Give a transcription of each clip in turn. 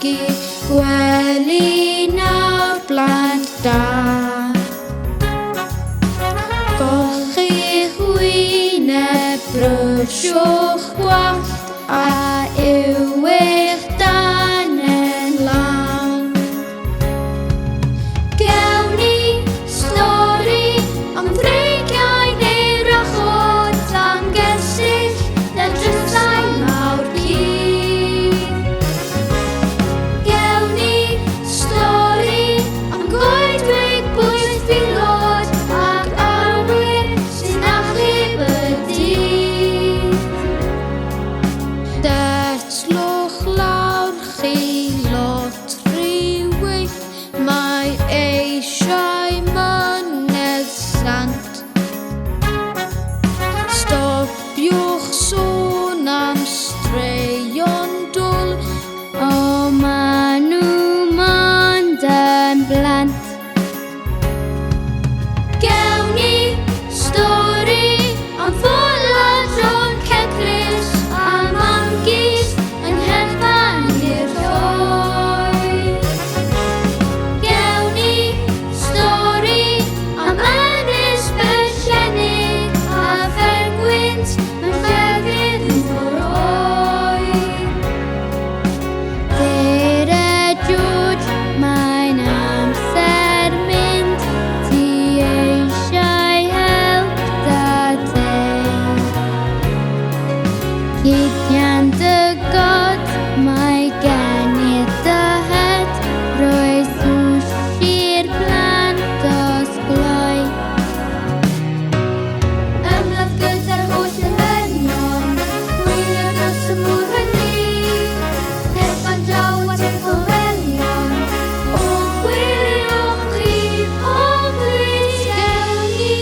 magu gwely nawr blant da. Golchi'ch wyneb, brwsiwch gwallt a yw'ch dan yn lan. Gewn ni stori am ddreigiau neu rachod dan gersyll na drysau mawr cudd. Gewn ni stori am goedwig bwys filod ac arwyr sy'n achub y dydd. Detlwch lawr chi lot rhywyll, mae eisiau mynedd sant. Stopiwch sôn am straeon dwl, o ma' nhw mond yn blant. Gewn ni stori am ffolad o'n cegris a mangis yn hedfan i'r sioe. Gewn ni stori am ynys bysienig a phergwynt mewn llefydd yn fwroi. Dere George, mae'n amser mynd, ti eisiau help dadau. Gyddian dy god, mae gen i'r dyhed, roedd swshi'r plant os gloi. Ymladd gyda'r holl ddynion, gwylio dros y môr wedi, hedfan draw at eich ofelion, o gwylio'ch chi poblys. Gewn ni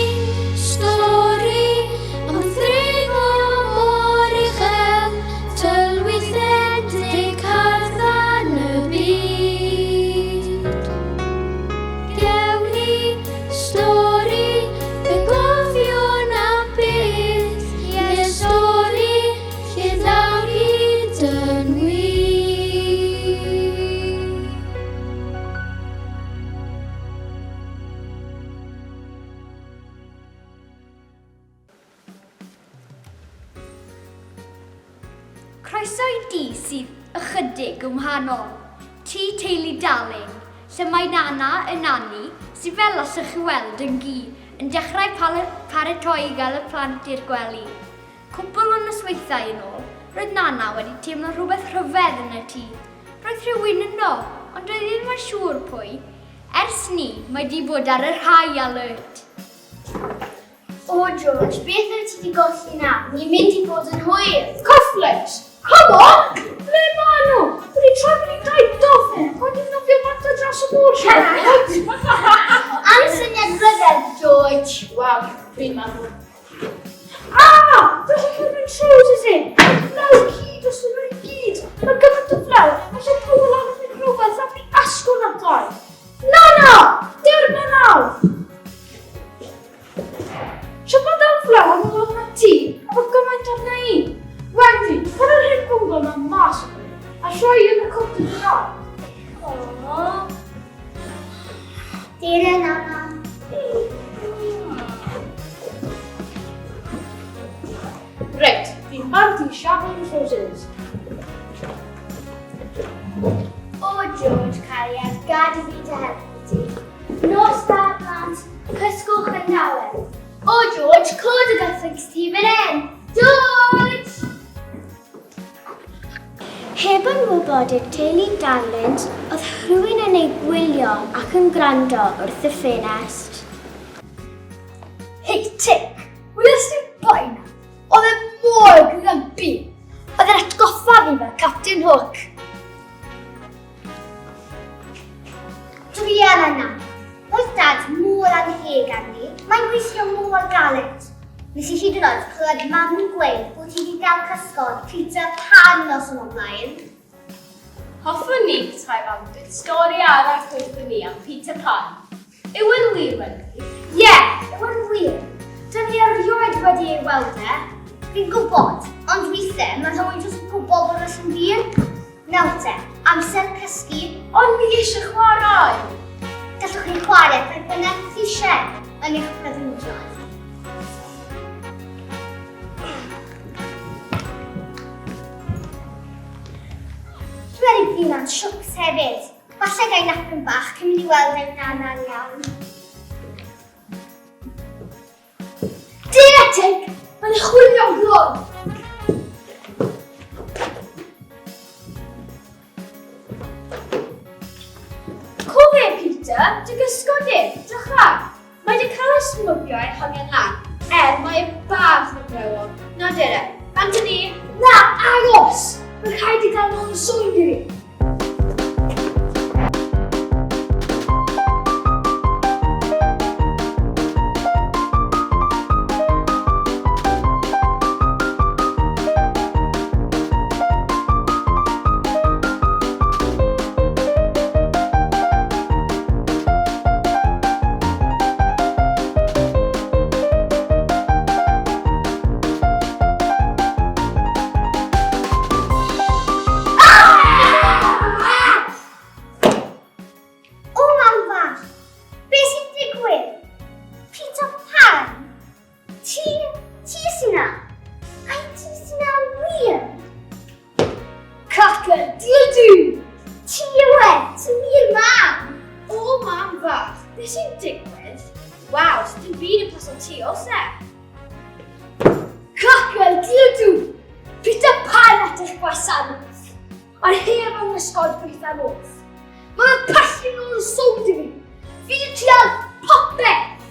stori am ddring o môr uchel, tylwythedig harddan y byd. Gewn ni stori fe gofion am beth, ie stori lle ddawr hyd yn wir. Croeso i di sydd ychydig yn wahanol. Tŷ teulu Dalyn, lle mae Nana yn nani sydd fel allwch chi weld yn gi yn dechrau paratoi i gael y plant i'r gwely. Cwbl o nosweithau yn ôl, roedd Nana wedi teimlo rhywbeth rhyfedd yn y tŷ. Roedd rhywun yno, ond roedd ddim yn siŵr pwy. Ers ni, mae di bod ar yr high alert. O George, beth wyt ti wedi golli nawr? Ni'n mynd i fod yn hwyr. Cornflakes! Come on! Ble ma' nhw? Wedi trafod i gael dofen, ond i'n nofio bata dros y môr siarad. Am syniad rhyfedd, George. Wel, dwi'n meddwl. Dwi'n chi'n mynd trousers in. Flaw cyd os ydyn nhw'n gyd. Mae gymaint o flaw. Alla Paul am yn mynd rhywbeth am ni asgwrn am doi. Nana! Derna nawr! Siw bod am flaw am ddod na ti, a bod gymaint arna i. Wendy, pan yr hyn gwngol na'n mas o fi, a rhoi yn y cwt yn y rhaid. O. Dere, Nana. Reit, fi'n barod i siarad yn roses. O George, cariad, gad i fi dy helpu ti. Nos da, plant, cysgwch yn llawer. O George, clod y gyffings ti fan hyn. George! Heb yn wybod i'r teulu Dalent, oedd rhywun yn ei gwylio ac yn gwrando wrth y ffenest. Hei, Tic! Wylis ti'n boen? Oedd e mor grumpy. Oedd e'n atgoffa fi fel Captain Hook. Dwi yn yna. Oedd dad mor anheg arni. Mae'n gweithio mor galed. Nes i hyd yn oed clywed mam yn gweud bod ti wedi gael cysgod Peter Pan nos yn ymlaen. Hoffwn ni petai bandwyd stori arall wrthyn ni am Peter Pan. Yw yn wir wedi? Ie, yw yn wir. Dyn ni erioed wedi ei weld e. Fi'n gwybod, ond weithiau mae rhywun jyst yn gwybod bod oes yn wir. Nawr te, amser cysgu, Ond ni eisiau chwarae. gallwch chi chwarae pe bynnag chi eisiau yn eich breuddwydion. Dwi wedi blin am siwcs hefyd. Falle gai napyn bach cyn mynd i weld ein nanan iawn. Diatig! Mae'n chwilio glwb! Cofio, Peter, dy gysgodydd, drycha. Mae dy cael ei smwgio ei hongen lan, mae bach yn brewog. Na dere, Anthony. Na, agos! Mae'n rhaid i gael nhw'n swydd i fi. Waw, dim byd yn plasol ti os e. Cracker, diodw! Peter Pan at eich gwasanaeth. Mae'r hir o'n ysgol gweithio nos. Mae'n pasio nhw'n sownd i fi. Fi di trial popeth.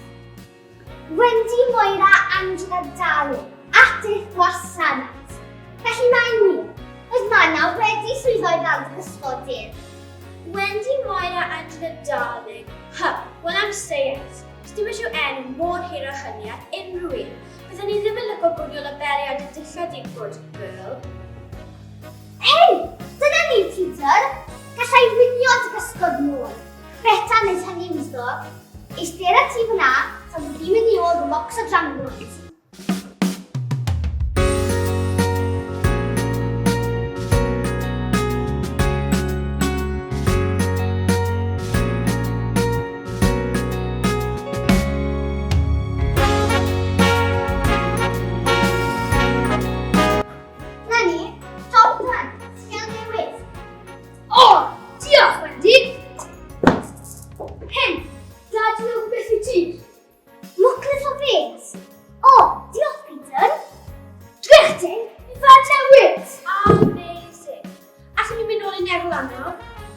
Wendy Moira Angela Darling at eich gwasanaeth. Felly mae'n wir, oedd Mana wedi swyddo i gael dy gysgodydd. Wendy Moira Angela Darling. Well, I'm saying it. Dim eisiau enw mor hir o hynny ar unrhyw un. Byddwn ni ddim yn lygo gwrnio labeliad y dillad i good girl. Hei! Dyna ni, Peter! Gallai wynio dy gysgod môr. Beta wneud hynny wrtho. Eistedd at ti fyna, tan bod fi'n mynd i ôl y bocs o drangwyd.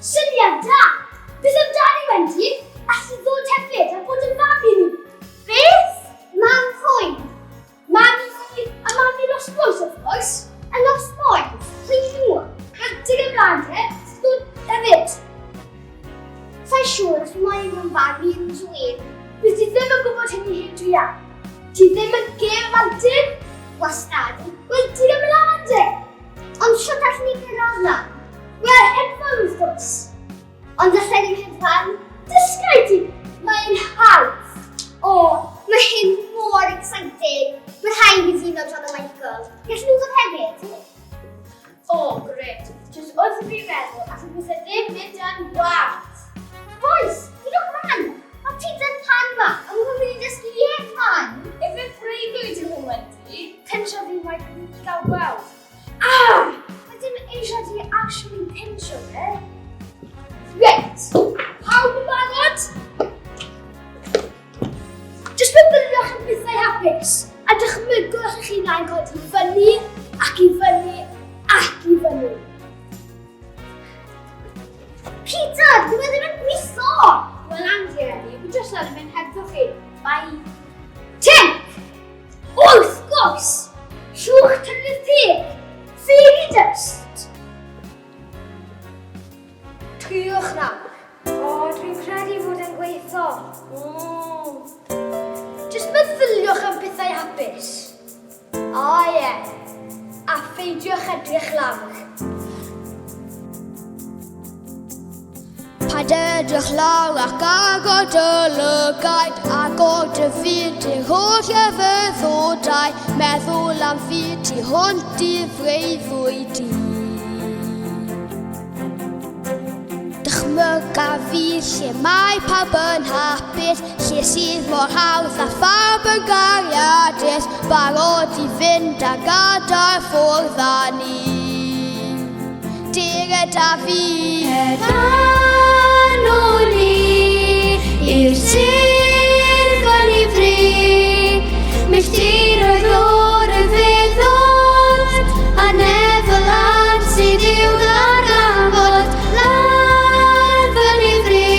Syniad da! Beth amdani Wendy? Allu ddod hefyd a bod yn mam i ni. Beth? Mam pwy? Mam i fi a mam i Lost Boys, of course. Y Lost Boys? Pwy nhw? Dig ymlaen te, ddod hefyd. Sa'n siŵr os mae'n yn fam i unrhyw un. Bydd ti ddim yn gwybod hynny hyn dwi am. Ti ddim yn gêm Martin? Wastad. Wel, dig ymlaen te. Ond siwt allan ni gyrraedd lan? Wel, hedfan wrth gwrs. Ond allai ddim hedfan? Dysgau ti, mae'n hawdd. O, mae hyn mor exciting. Mae rhaid i ddyn o John a Michael. Gallwn nhw ddod hefyd? Gret. Jyst wrth i fi feddwl, allan beth ddim mynd yn wath. Boys, dydwch man! Mae Peter Pan ma, a mae'n mynd i dysgu hedfan. Efe breuddwyd yn hwn Wendy, pensio fi mai i gael gweld. Mae dim eisiau ti actually pinsio fe. Reit, pawb yn barod? Jyst meddyliwch am bethau hapus a dychmygwch eich hunain cod i fyny ac i fyny ac i fyny. Peter, dwi ddim yn gweithio! Wel, Andy, Ellie, fi jyst yn mynd hebddo chi. Bye. Tink! Wrth gwrs! Llwch tynnydd teg! Fairy dust! Triwch nawr. Dwi'n credu fod yn gweithio. Jyst meddyliwch am bethau hapus. Ie. A pheidiwch edrych lawr. Paid edrych lawr ac agor dy lygaid, agor dy fyd i'r holl efeddodau, meddwl am fyd tu hwnt i freuddwyd di. Dychmyga fi lle mae pawb yn hapus, lle sydd mor hawdd a phawb yn gariadus, barod I fynd a gadael ffwrdd â ni. Gyda fi Hedfan o ni i'r sir fan I fri, milltir oedd o'r y feddwl, a nefel lan sydd i'w ddarganfod, lan fan I fri,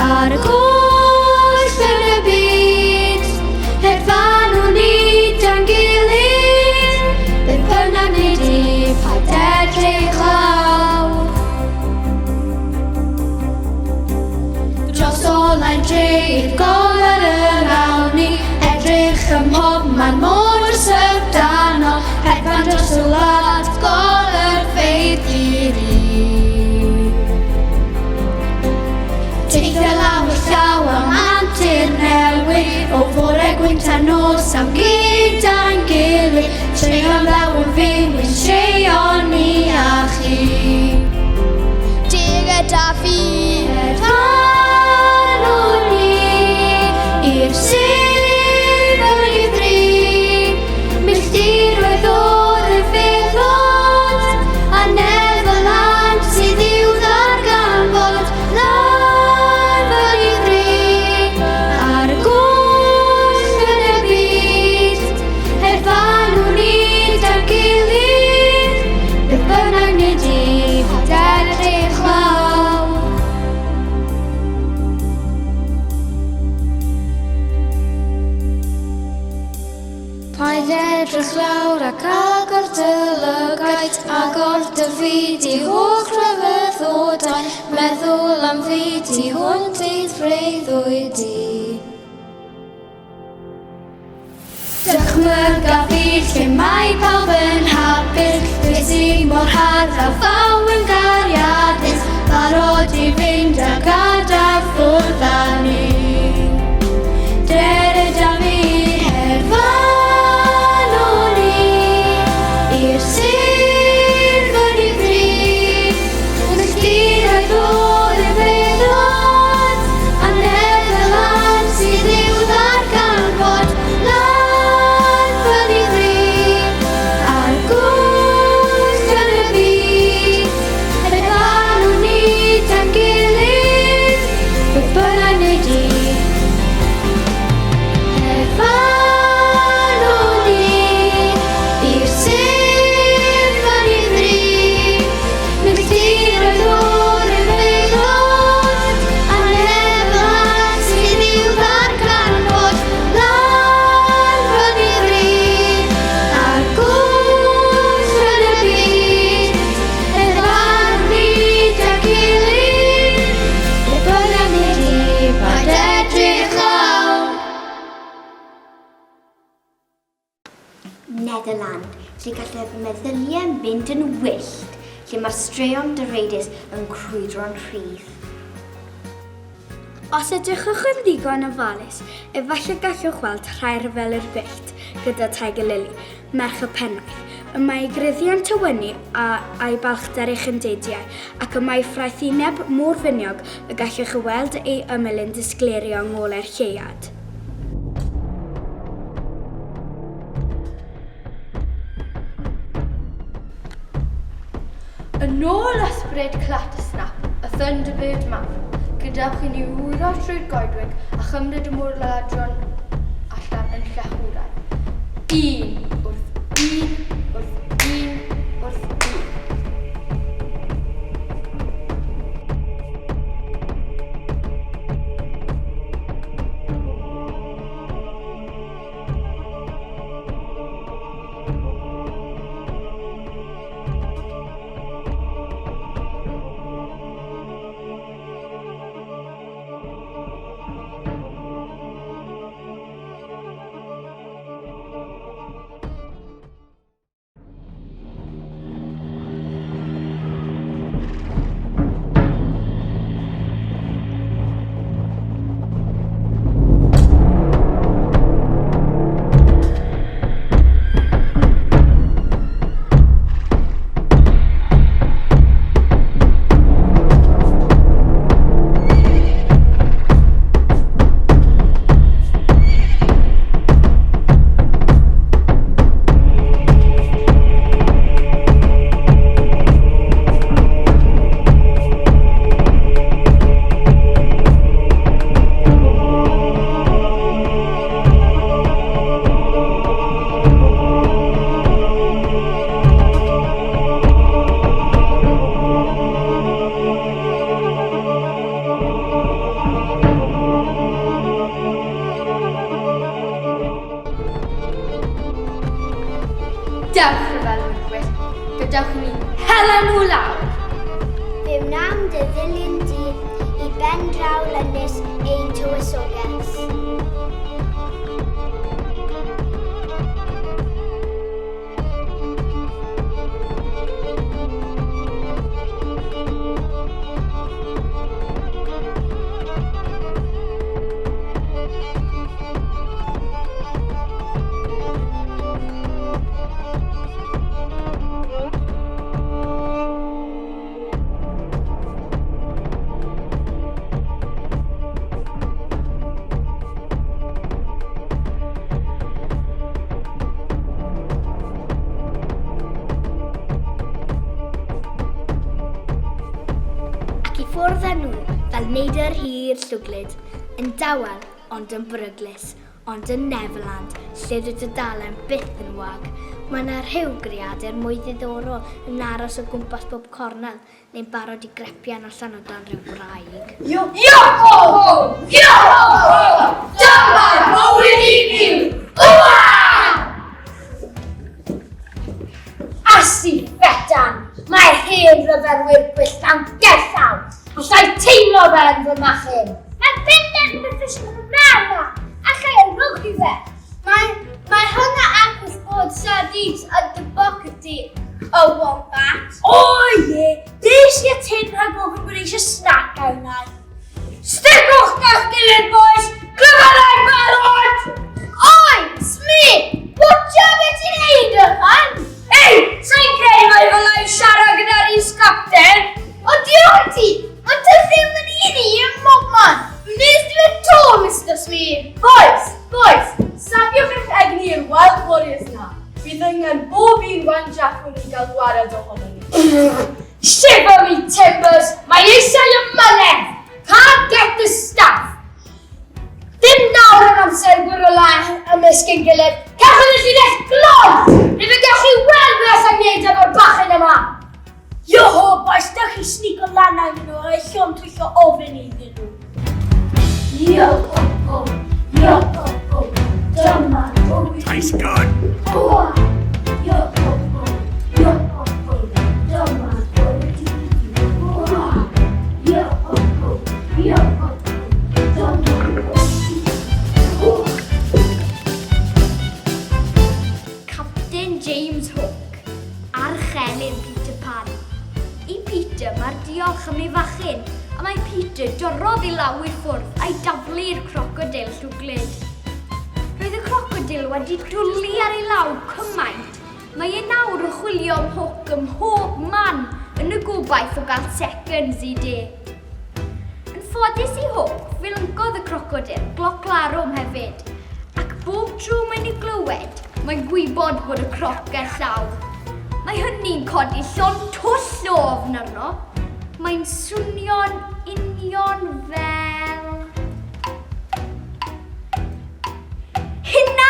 ar y gwll yn y byd. Hedfan o ni dan gilydd, beth bynnag nid I paid edrych lawr. Dros ola'n dre i'r goler yr awn ni, edrych ym mhob man mor syfdano, hedfan dros y wlad goler ffeidd giri. Teithio lawr llaw am antur newydd, o fore gwynt a nos am gyda'n gilydd, treion law yn fyw yn treion ni a chi. gyda fi Hedfan o ni i'r sir fan I fri, milltir oedd o'r y feddwl, a nefel lan sydd i'w ddarganfod, lan fan I fri, ar y gwll yn y byd. Hedfan o ni dan gilydd, beth bynnag nid I paid edrych lawr. Paid edrych lawr ac agor dy lygaid, agor dy fyd I holl rhyfeddodau, meddwl am fyd I hwnt eidd breuddwyd I. Dychmyga fi lle mae pawb yn hapus, lle sy'n mor hardd a phaw yn gariadus, barod I fynd a gadael ffwrdd â ni. Gyda fi hedfan o ni i'r sir fan I fri, milltir oedd o'r y feddwl, a nefel lan sydd i'w ddarganfod, lan fan I fri, ar gwll yn y byd. Hedfan o ni dan gilydd, beth bynnag nid I. Hedfan o ni i'r sir fan I fri, milltir oedd o'r y feddwl, a nefel lan sydd i'w ddarganfod, lan fan I fri, ar gwll yn y byd. Hedfan o ni dan gilydd, beth bynnag nid I paid edrych lawr. Netherland, lle gallai fy meddyliau mynd yn wyllt, lle mae'r straeon dyreidus yn crwydro'n rhydd. Os ydych yn ddigon ofalus, efallai gallwch weld rhai ryfelwyr byllt gyda Tiger Lily, merch y pennaeth. Y mae gryddiau'n tywynnu a'i balchder eich yndidiau, ac y mae ffraethineb mor finiog y gallwch y weld ei ymyl yn disgleirio yng ngolau'r lleuad. Yn ôl ysbryd Clatysnap, y Thunderbird mawr, gadewch I ni wro trwy'r goedwig a chymryd y mwrladron allan yn llachwrau. 1 wrth 1 wrth 1 wrth 1. hala nhw lawr. Fe wnawn dy ddilyn dydd I ben draw lynys ein tywysoges. Ffwrdd â nhw fel neidr hir llwglyd, yn dawel ond yn bryglis, ond yn Neverland, lle dyd y dalen byth yn wag. Mae yna rhyw greadur mwy ddiddorol yn aros o gwmpas bob cornel neu'n barod I grepian allan o dan rhyw graig. Yo ho ho! Yo ho ho! Dyma'r mywyd I fi! Wwa! Asi fetan! Mae'r hen ryferwyr gwyllt am gerllaw! Allai teimlo fe yn fy machyn. Mae benden byth ysgrifennu yma, allai yn rwg I fe. Mae hwnna agos bod sardines yn dy boceti o wombat. O ie, des I atyn rhag o hwnnw eisiau snack awnau. Stigwch ga'ch gilydd, boys! Glyfyrau barod! Oi, Smith! Bwtio beth ti'n neud o fan? Ei, sa'n credu mae fel ei siarad gyda'r is-capten? O diolch ti! Ond ty ddim yn un I yn mobman! Wnes di fe to, Mr Smith! Boys, safiwch eich egni i'r Wild Warriors na. Bydd angen bob un wan Jack wedi cael gwared ohono ni. Shiver me timbers, mae eisiau ymynedd! Can't get the stuff! Dim nawr yn amser gwrwla ymysg ein gilydd. Cachwn I chi nes glod! Neu fe gach chi weld beth sy'n neud efo'r bachyn yma. Yo ho, boys, da chi sneak o lan arnyn nhw a eich o'n twyllo ofyn iddyn nhw. Yo ho, dyma bywyd. Tastes good. Wwa! Yo ho, dyma bywyd I fi. Wwa! Yo ho, dyma bywyd I fi. Captain James Hook a'r chelyn Peter Pan. I Peter mae'r diolch am ei fachyn, a mae Peter dorodd I law i'r ffwrdd a'i daflu'r crocodil llwglyd. Roedd y crocodil wedi dwlu ar ei law cymaint. Mae ei nawr yn chwilio am Hook ym mhob man yn y gobaith o gael seconds I de. Yn ffodus I Hook, filyngodd y crocodil gloclarwm hefyd, ac bob tro mae'n ei glywed, mae'n gwybod bod y croc llaw. Mae hynny'n codi llon twll o ofn arno. Mae'n swnio'n union fel... hynna!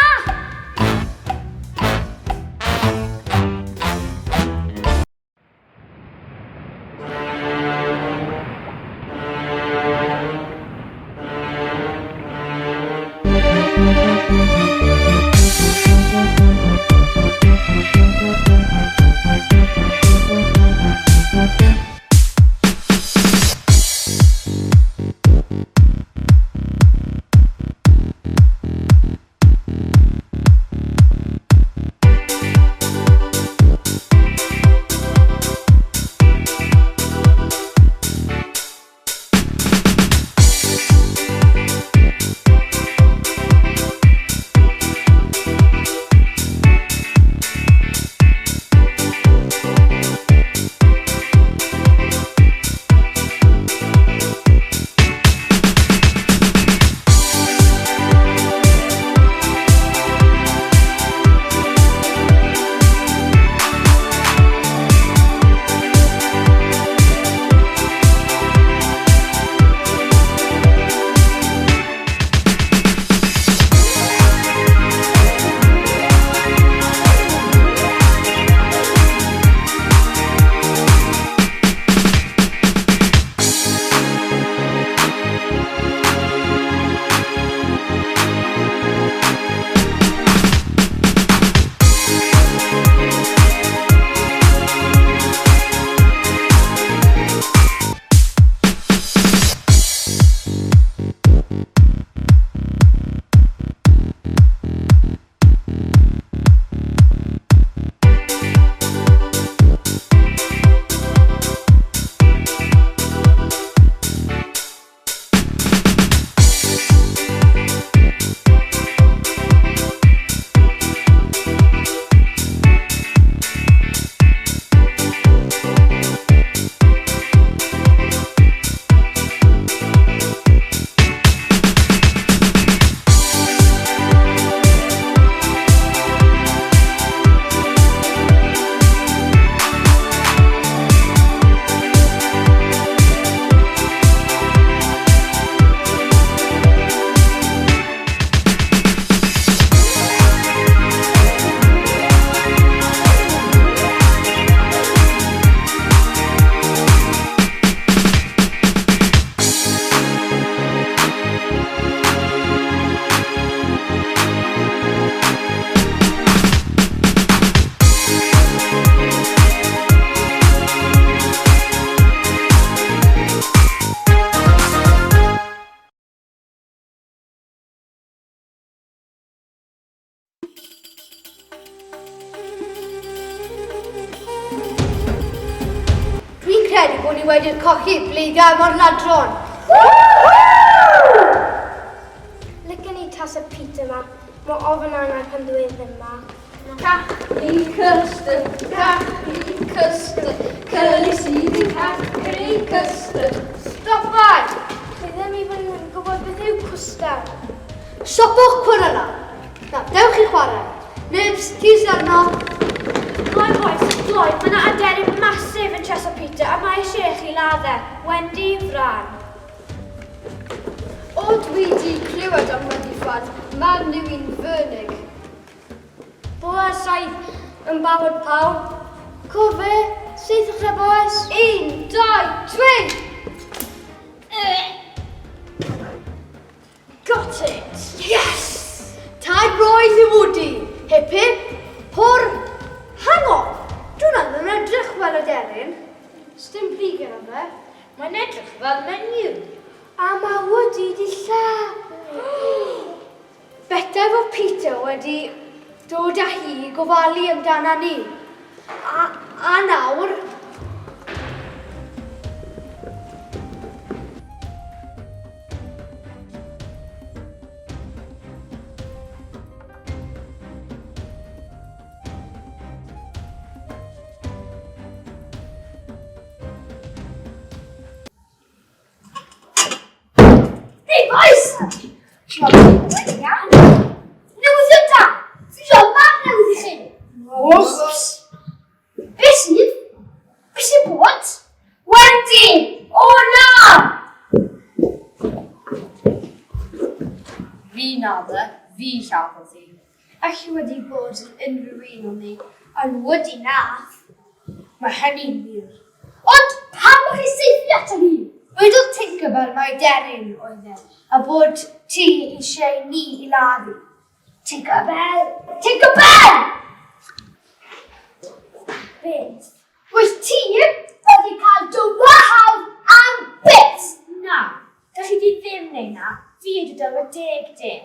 wedi cochi bleiga mor ladron. Lycan ni tas y Peter yma. Mae ofyn angen pan dwi ddim yma. Caffi custard, cyrru sydd yn caffi custard. Stop bai! Dwi ddim even yn gwybod beth yw cwstad. Siopwch cwr yna. Na, dewch chi chwarae. Nibs, tis arno. Mae boes, Lloyd, mae yna aderyn masif yn Chester Peter a mae eisiau chi laddau. Wendy Fran. O dwi di clywed am wedi ffad, mam nhw i'n fynig. Boa saith yn barod pawb. Cofe, sydd o'ch boes? 1, 2, 3! Got it! Yes! Taid roedd i wdi. Hip hip, hwr, hang on. Dwi'n yn edrych fel y deryn. Sdim plig yna fe. Mae'n edrych fel menu. A mae Woody di lla. Beta fod Peter wedi dod â hi i gofalu amdana ni. A nawr... Newyddion da! Fi'n mam newydd i chi. Whoops! Be sydd? Be sy'n bod? Wendy! O na! Fi nadde, fi llafodd hi. Allu wedi bod yn unrhyw un o ni, ond wedi nath. Mae hynny'n wir. Ond pam o'ch chi seithi ato ni? Wedodd Tinkerbell mae deryn oedd e, a bod ti eisiau ni i laddu. Tinkerbell! Tinkerbell! Beth? Wyt ti wedi cael dy wahawl am beth? Na, da chi di ddim neud na. Fi ydy dod o 10.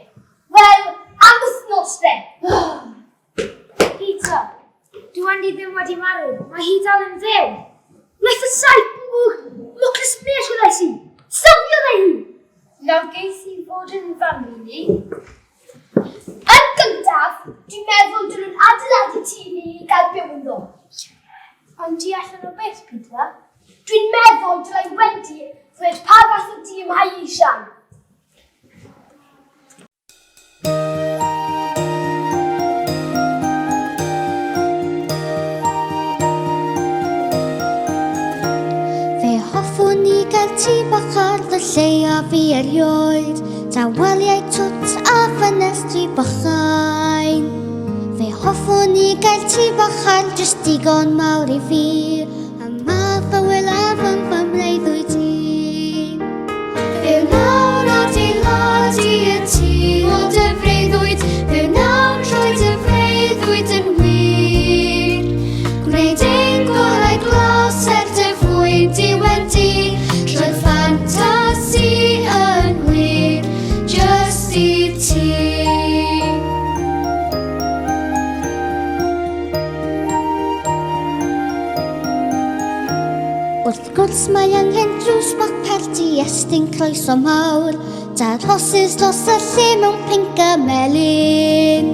Wel, am wythnos de. Peter, dwi Wendy ddim wedi marw. Mae hi dal yn fyw. Wnaeth y saith lwcus beth oedd eisi. Sylwio dde hi. Nawr geith hi fod yn famlu ni. Yn gyntaf, dwi'n meddwl dyn nhw'n adeiladu tŷ ni i gael byw ynddo. Ond di allan o beth, Peter? Dwi'n meddwl dylai Wendy ddweud pa fath o dŷ mae hi eisiau. Hoffwn i gael tŷ bach ar y lle a fi erioed, tawaliau twt a ffenestri bychain. Fe hoffwn i gael tŷ bach ar jyst digon mawr i fi, a math o wylaf yn fy mreiddwyd i. Fe nawr adeiladu y tŷ o dy freuddwyd, fe nawr rhoi dy freuddwyd yn wir. Gwneud ein gorau glos dy fwyd i wedi, roedd ffantasi yn wir, just i ti. Wrth gwrs mae angen drws bach perti estyn croeso mawr, da rhosys dros y lle mewn pinc a melyn.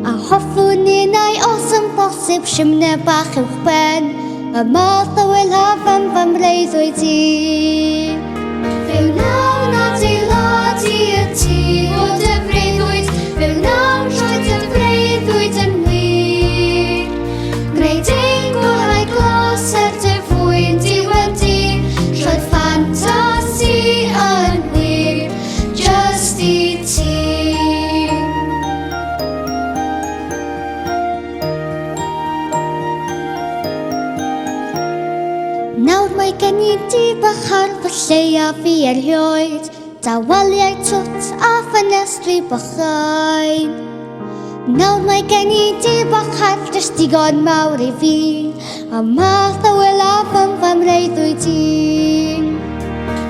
A hoffwn unau os yn bosib simne bach uwch ben, y math o wylaf am fy mreiddwyd i. Fe wnawn adeiladu y tŷ o dy freuddwyd, fe wnawn rhoi dy freuddwyd yn wir. Gwneud ein gorau glos dy fwyd i wedi, roedd ffantasi yn wir, just i ti. Nawr mae gen i dŷ bach ar fy lle a fi erioed, dawaliau twt a ffenestri bychain. Nawr mae gen i dŷ bach ar jyst digon mawr i fi, a math o wylaf yn fy mreiddwyd i.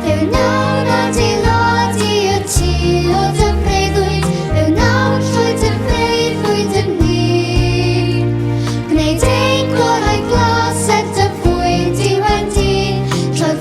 Fe wnawn adeiladu y tŷ o dy freuddwyd, fe wnawn rhoi dy freuddwyd yn wir. Gwneud ein gorau glos dy fwyd i wedi, roedd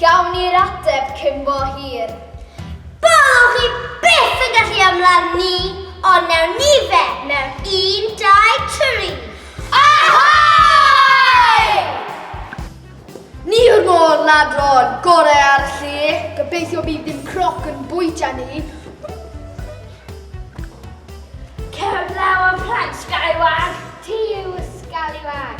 Gawn ni'r ateb cyn bo hir. Byddwch chi byth yn gallu ymlaen ond newn ni fe mewn 1, 2, 3. Ahoi! Ni yw'r môr ladron, gorau ar y lle. Gobeithio bydd dim croc yn bwyta ni. Cerdd law am plant Skywag. Ti yw y Skywag.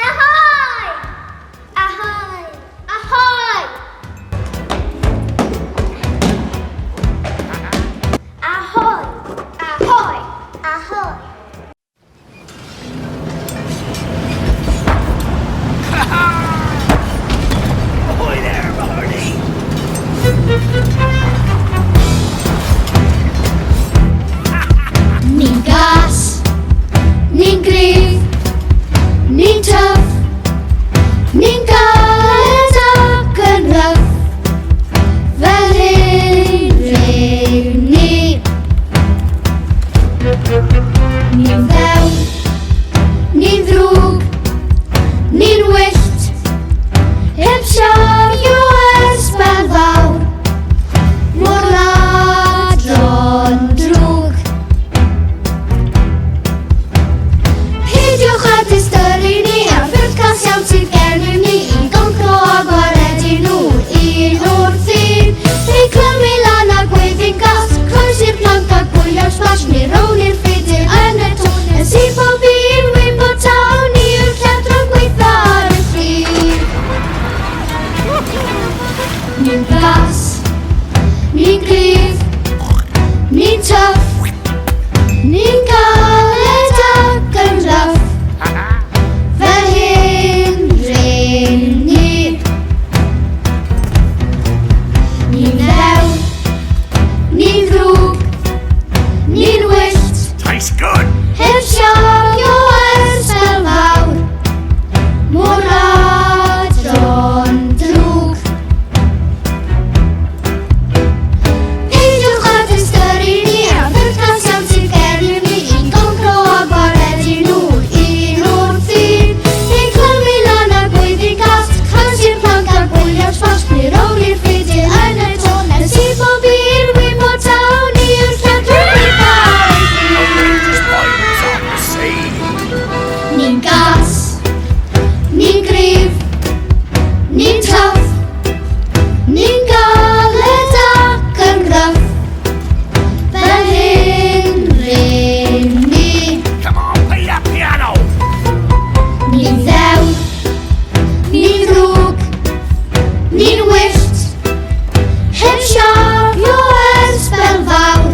Ahoy! Ahoy! Ahoy! Ahoy! Ahoy! Ahoy! Ahoy there, Marty! Ni'n gas, ni'n gryf, ni'n tough, ni'n galed ac yn rough. Fel unrhyw ni. Ni'n fewn, ni'n ddrwg, ni'n wyllt, heb siafio ers ben fawr. Mor ladron drwg. Peidiwch â distyru ni ar ffyrdd cas iawn sydd gennym ni i goncro a gwaredu nhw un wrth un. Neu clymu lan a gweithio'n gas, croesi'r planc a gwylio'r splash, neu rown i'r ffidil yn y to. Nes i bob un wybod tawn ni yw'r lladron gweitha ar y ffyr. Ni'n gas, ni'n gryf, ni'n tough, ni'n galed ac yn rough. Fel unrhyw ni. Ni'n fewn, ni'n ddrwg, ni'n wyllt, Tastes good! heb siafio ers fel fawr. Mor ladron drwg. Peidiwch â distyru ni ar ffyrdd cas iawn sydd gennym ni i goncro a gwaredu nhw un wrth un. Neu clymu lan a gweithio'n gas, croesi'r planc a gwylio'r splash, neu rown i'r ffidil yn y to. Nes i bob un wybod tawn ni yw'r lladron gweitha ar y ffyr. Just pirates on the sea! Ni'n gas, ni'n gryf, ni'n tough, ni'n galed ac yn rough. Fel unrhyw ni. Come on, play that piano! Ni'n ddew, ni'n ddrwg, ni'n wyllt, heb siafio ers fel fawr.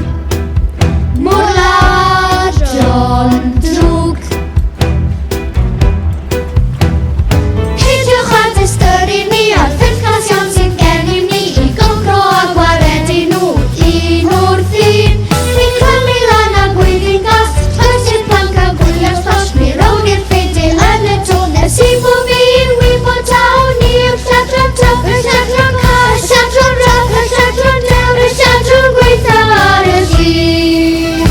Mor ladron drwg. Peidiwch â distyru ni ar ffyrdd cas iawn sydd gennym ni i goncro a gwaredu nhw un wrth un. Ni'n clymu lan a gweithio'n gas, croesi'r planc a gwylio'r splash, neu rown i'r ffidil yn y to. Nes i bob un wybod tawn ni yw'r lladron tough, y lladron cas, y lladron rough, y lladron dewr, y lladron gweitha ar y ffyr.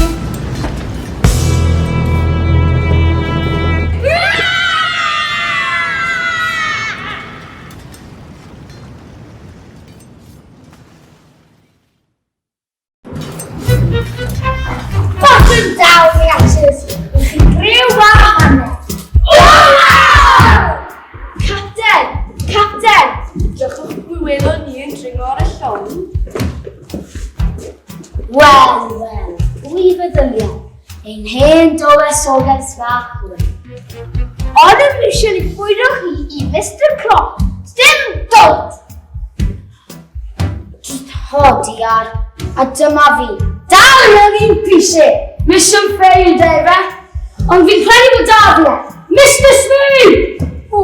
Bottom down reactors. Ych chi'n griw a hanner. Capten! Capten! Drychwch pwy welon ni yn dringo ar y llong. Wel, pwy feddyliau? Ein hen dywysoges fach hwn. Ond yn mission i bwydo chi i Mr Clock. Dim dod! Just hodi ar, a dyma fi. Dal yn un pisi. Mission failed, Eva. Ond fi'n credu bod da fi. Mr Smith! O,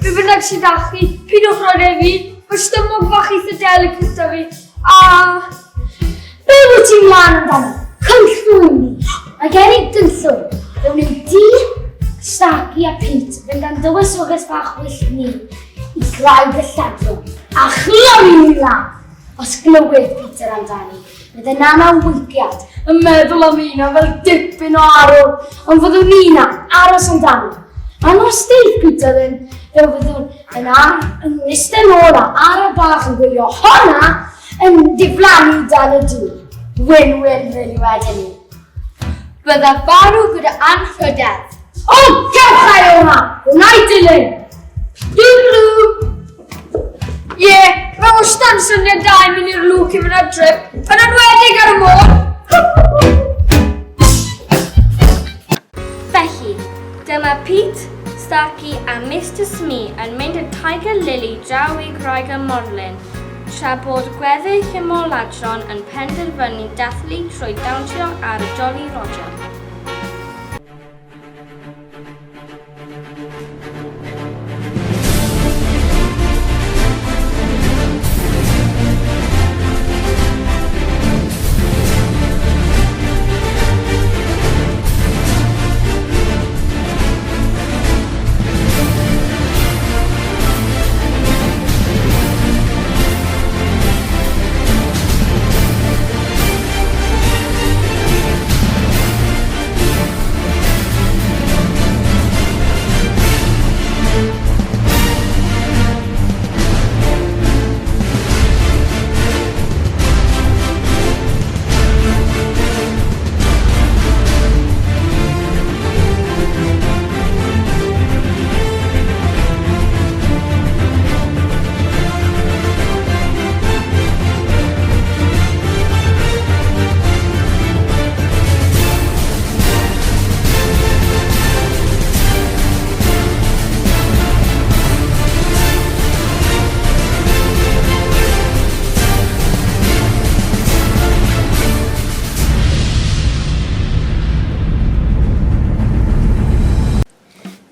fi bynnag sy'n da chi. Pidwch roed e fi. Oes dymog fach eitha delicate da fi. A... Be wyt ti'n lan amdano? Cynllwyn ni. Mae gen i dynllwyn. Fewn ni'n di, Stagi a Pete fynd am dywysoges fach wyllt ni i grau y lladron a chloi ni lan. Os glywyd Peter amdani, bydd yna mewn wygiad yn meddwl am un fel dipyn o arw, ond fyddwn ni na aros amdano. A nos Dave Peter fyddwn yn isten ola ar y bach yn gwylio honna yn diflannu dan y dŵr. Win-win really wedyn ni. Bydda farw gyda anrhydedd. O, gerchau o'na! Gwna i dilyn! Dŵ-blw! Ie, fel o stan syniad da i mynd i'r lwc i fynd ar drip, yn enwedig ar y môr! Felly, dyma Pete, Starkey a Mr Smee yn mynd y Tiger Lily draw i Graig y Morlin, tra bod gweddill y Moladron yn penderfynu dathlu trwy dawnsio ar y Jolly Roger.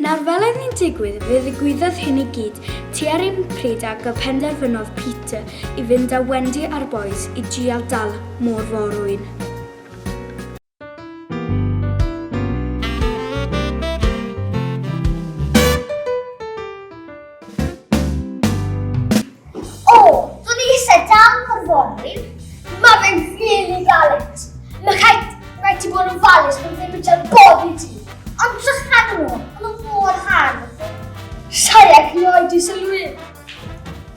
Nawr fel oedd hi'n digwydd, fe ddigwyddodd hyn i gyd tua'r un pryd ag y penderfynodd Peter i fynd â Wendy a'r bois i drial dal môr forwyn. O, dwi'n eisiau dal môr forwyn. Mae fe'n rili galed. Mae rhaid ti bod yn falus pan ddim yn dal bod i ti. Ond drychan nhw, ond yn mor hardd. Siarad chi oed i sylwi.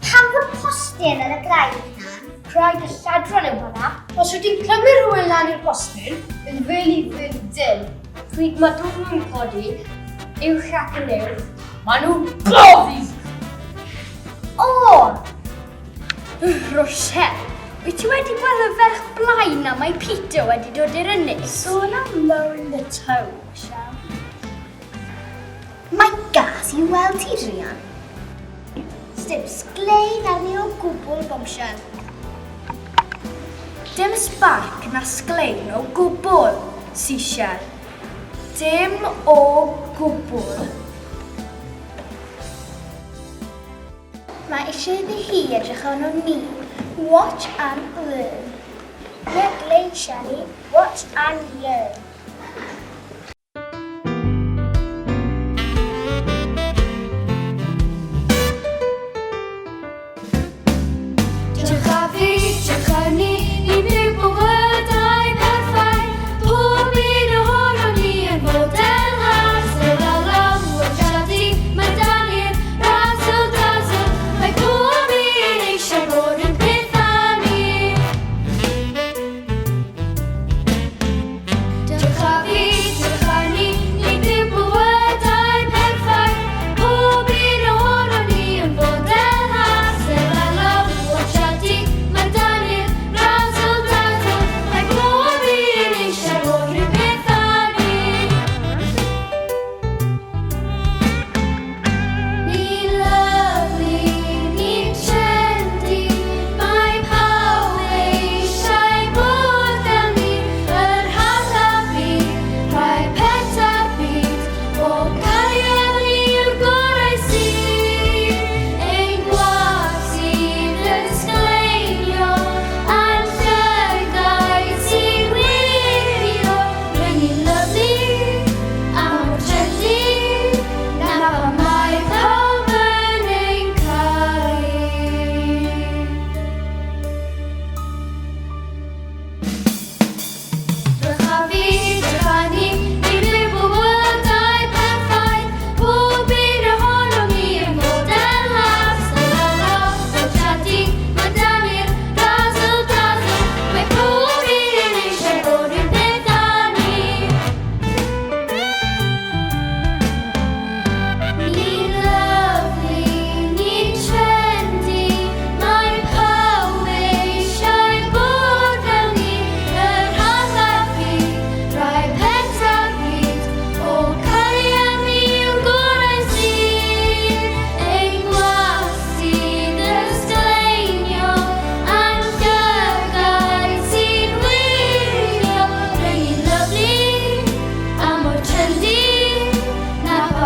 Pam fod postyn yn y graig yna? Craig y lladron yw hwnna. Os wedi'n clymu rhywun lan i'r postyn, bydd fel i fynd dim. Pryd mae dod nhw'n codi, uwch ac yn uwch, maen nhw'n boddi. O! Rochelle, wyt ti wedi gweld y ferch blaen na mae Peter wedi dod i'r ynys? Sôn am low in the toe, Rochelle. Mae'n gas i weld ti, Rhian. Dim sglein arni o gwbl, Bombshell. Dim sbarc na sglein o gwbl, Seashell. Dim o gwbl. Mae eisiau iddi hi edrych arno ni. Watch and learn. Ie, glein, Shelley. Watch and learn.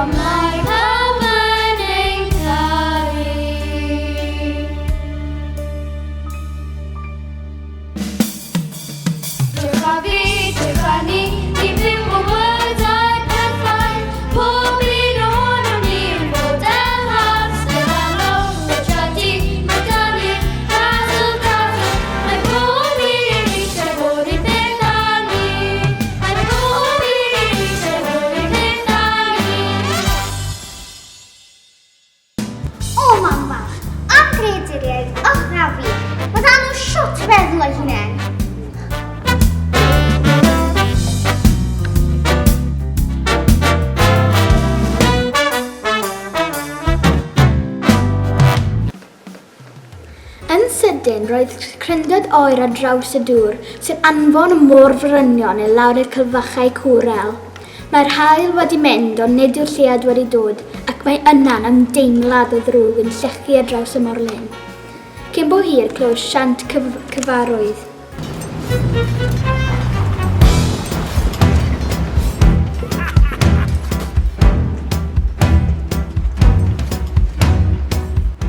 ymlaen pawb yn ei talu. Dewch a fi, dewch a ni, ni ddim o bydau pethau. Pob un ohonom ni yn bod yn hars. Dyma lawr o jadi, mae gan i'r casl casl. Mae pob un eisiau bod i'r beth â ni. Mae pob un eisiau bod i'r beth â ni. O, mam bach, am greaduriaid, och na fi. Mae dan nhw siwt feddwl o'i hunain. Yn sydyn, roedd cryndod oer ar draws y dŵr, sy'n anfon y môr frynion i lawr i'r cylfachau cwrel. Mae'r haul wedi mynd, ond nid yw'r llead wedi dod, ac mae yna'n ymdeimlad o ddrwg yn llechu ar draws y morlun. Cyn bo hir, clywed siant cyfarwydd.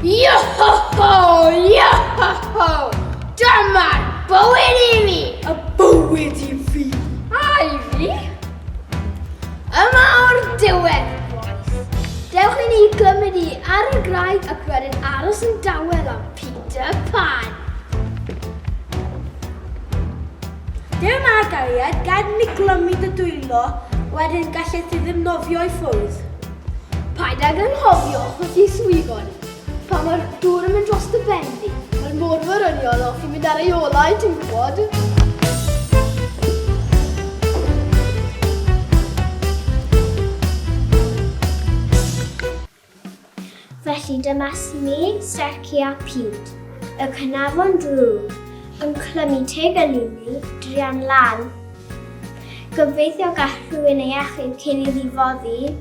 Yo-ho-ho! Yo-ho-ho! Dyma'r bywyd i fi! Y bywyd i fi? A i fi? Yma o'r diwedd, boys. Dewch i ni glymu ar y graig ac wedyn aros yn dawel am Peter Pan. Dim agariad, gad ni glymu dy dwylo, wedyn gallai ti ddim nofio i ffwrdd. Paid ag anghofio chwythu swigon. Pan mae'r dŵr yn mynd dros dy ben di, mae'r môr frynion off i mynd ar ei olau, ti'n gwybod? Felly dyma Smee, Seci a Pete, y cynafon drwg, yn clymu teg y lili, drian lan. Gobeithio gall rhywun ei achub cyn iddi foddi.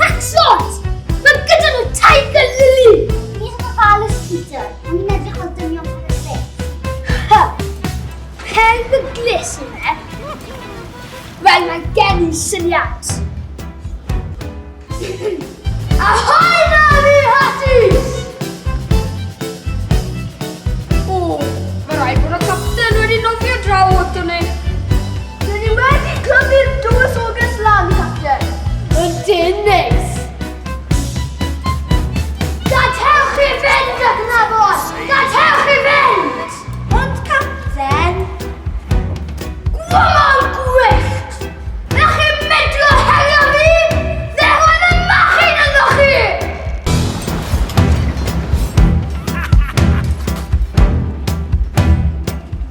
Excellent! Mae gyda nhw taig y lili! Ni yn ofalus Peter, ond ni'n edrych o dynion pan y beth. Peg y glis yna. Wel, mae gen i syniad. Ahoi na fi, hatties! O, mae rhaid bod y capten wedi nofio draw oto ni. Rydyn ni wedi clymu'r dywysoges lan, capten. Ydyn neis. Gadewch i fynd, adnabod! Gadewch i fynd! Ond capten, Gwama'n gwyllt! Ych chi'n medlo helio fi? Ddewan y machyn yno chi!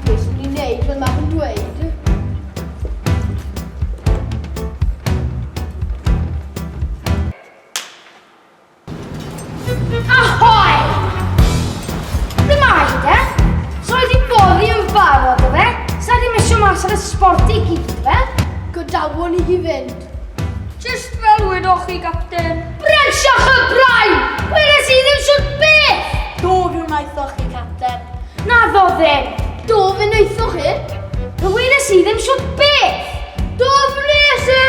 Beth ni'n neud fel mae yn dweud? Ahoi! Dyma i de. So wedi boddi yn barod o fe. Sa di misio mas ar y sport i gyd fe. Gadawon i hi fynd. Just fel wedoch chi, capten. Brensiach y brain! Weles i ddim siwt beth! Do fi wnaethoch chi, capten. Na ddo ddim. Do fe wnaethoch chi? Weles i ddim siwt beth! Do fnes e!